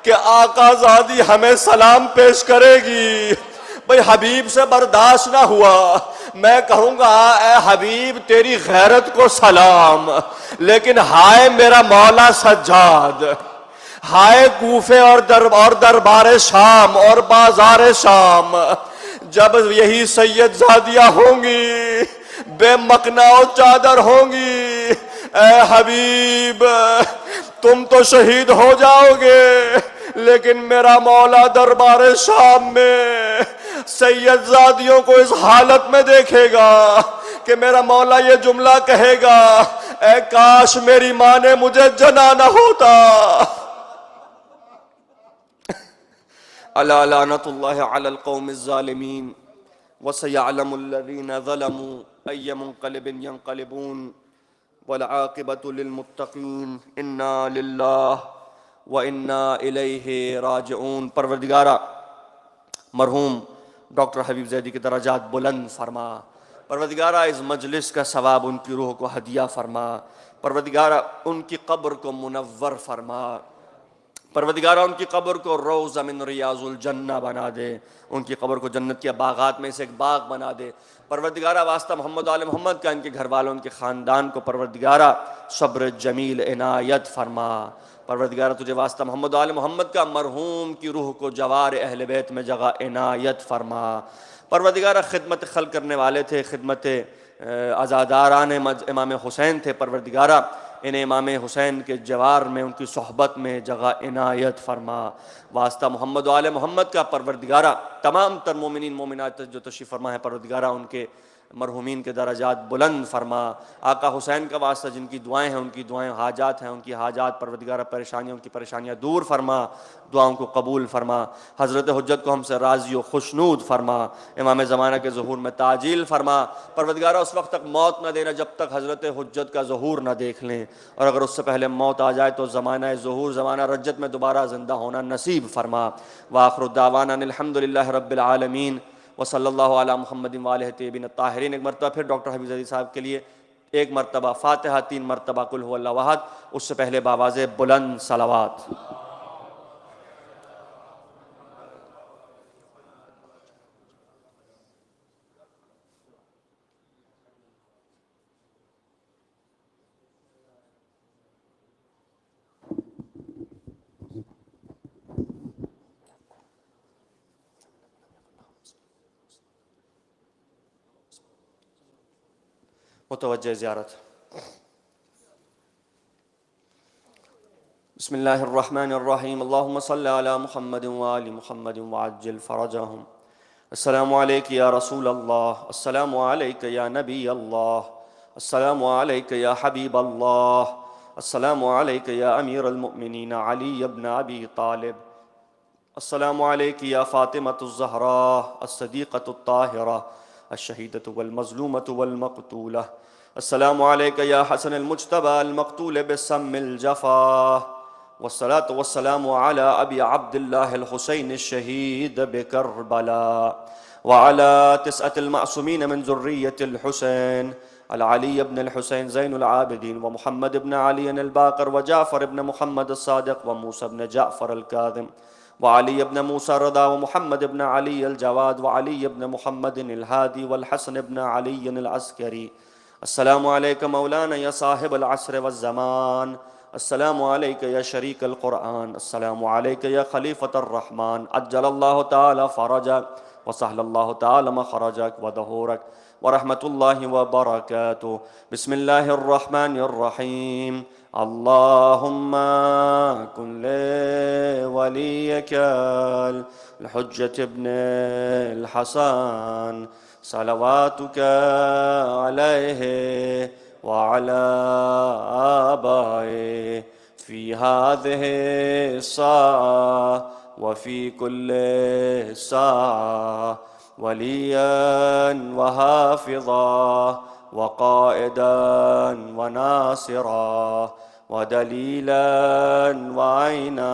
کہ آقا زادی ہمیں سلام پیش کرے گی۔ بھئی حبیب سے برداشت نہ ہوا، میں کہوں گا اے حبیب تیری غیرت کو سلام، لیکن ہائے میرا مولا سجاد، ہائے کوفے اور دربار شام اور بازار شام، جب یہی سید زادیاں ہوں گی، بے مکنا و چادر ہوں گی، اے حبیب تم تو شہید ہو جاؤ گے، لیکن میرا مولا دربار شام میں سید زادیوں کو اس حالت میں دیکھے گا کہ میرا مولا یہ جملہ کہے گا، اے کاش میری ماں نے مجھے جنا نہ ہوتا۔ الا لعنت اللہ علی القوم الظالمین وسیعلم الذین ظلموا ای منقلب ینقلبون والعاقبۃ للمتقین انا للہ وانا الیہ راجعون۔ پروردگارہ مرحوم ڈاکٹر حبیب زیدی کے درجات بلند فرما، پروردگارہ اس مجلس کا ثواب ان کی روح کو ہدیہ فرما، پروردگارہ ان کی قبر کو منور فرما، پروردگارہ ان کی قبر کو روضہ من ریاض الجنہ بنا دے، ان کی قبر کو جنت کے باغات میں سے ایک باغ بنا دے، پروردگارہ واسطہ محمد آل محمد کا، ان کے گھر والوں، ان کے خاندان کو پروردگارہ صبر جمیل عنایت فرما، پروردگارہ تجھے واسطہ محمد آل محمد کا مرحوم کی روح کو جوار اہل بیت میں جگہ عنایت فرما، پروردگارہ خدمت خلق کرنے والے تھے، خدمت عزاداران امام حسین تھے، پروردگارہ انہیں امام حسین کے جوار میں، ان کی صحبت میں جگہ عنایت فرما، واسطہ محمد و آل محمد کا پروردگارہ تمام تر مومنین مومنات جو تشریف فرما ہے، پروردگارہ ان کے مرحومین کے درجات بلند فرما، آقا حسین کا واسطہ جن کی دعائیں ہیں، ان کی دعائیں حاجات ہیں، ان کی حاجات پروردگارہ پریشانیاں، ان کی پریشانیاں دور فرما، دعاؤں کو قبول فرما، حضرت حجت کو ہم سے راضی و خوشنود فرما، امام زمانہ کے ظہور میں تعجیل فرما، پروردگارہ اس وقت تک موت نہ دینا جب تک حضرت حجت کا ظہور نہ دیکھ لیں، اور اگر اس سے پہلے موت آ جائے تو زمانہ ظہور، زمانہ رجت میں دوبارہ زندہ ہونا نصیب فرما۔ وآخر دعوانا الحمدللہ رب العالمین وصلی اللہ علی محمد وآلہ الطیبین الطاہرین۔ ایک مرتبہ پھر ڈاکٹر حبیب زیدی صاحب کے لیے ایک مرتبہ فاتحہ، 3 مرتبہ قل هو اللہ احد، اس سے پہلے بآواز بلند صلوات۔ متوجہ زیارت۔ بسم اللہ الرحمن الرحیم، اللہم صلی علی محمد وآل محمد وعجل فرجہم۔ السلام علیک یا رسول اللہ، السلام علیک یا نبی اللہ، السلام علیک یا حبیب اللہ، السلام علیک یا امیر المؤمنین علی ابن ابی طالب، السلام علیک یا فاطمۃ الزہراء الصدیقۃ الطاہرہ الشہیدۃ والمظلومۃ والمقتولہ، السلام علیک یا حسن المجتبی المقتول بسم الجفا، والصلاة والسلام علی ابی عبد اللہ الحسین الشہید بکربلا، وعلى 9 المعصومین من ذریۃ الحسین، العلی بن الحسین زین العابدین ومحمد بن علی الباقر وجعفر بن محمد الصادق وموسى بن جعفر الكاظم وعلی بن موسى الرضا ومحمد بن علی الجواد وعلی بن محمد الہادی والحسن بن علی العسکری۔ السلام علیک مولانا یا صاحب العصر والزمان، السلام علیک یا شریک القرآن، السلام علیک یا خلیفۃ الرحمن، عجل اللہ تعالی فرجک وسہل اللہ تعالی مخرجک وظہورک ورحمۃ اللہ وبرکاتہ۔ بسم اللہ الرحمن الرحیم، اللہم کن ولیک الحجة ابن الحسن صلواتك عليه وعلى آبائه في هذه الساعة وفي كل ساعة وليا وحافظا وقائدا وناصرا ودليلا وعينا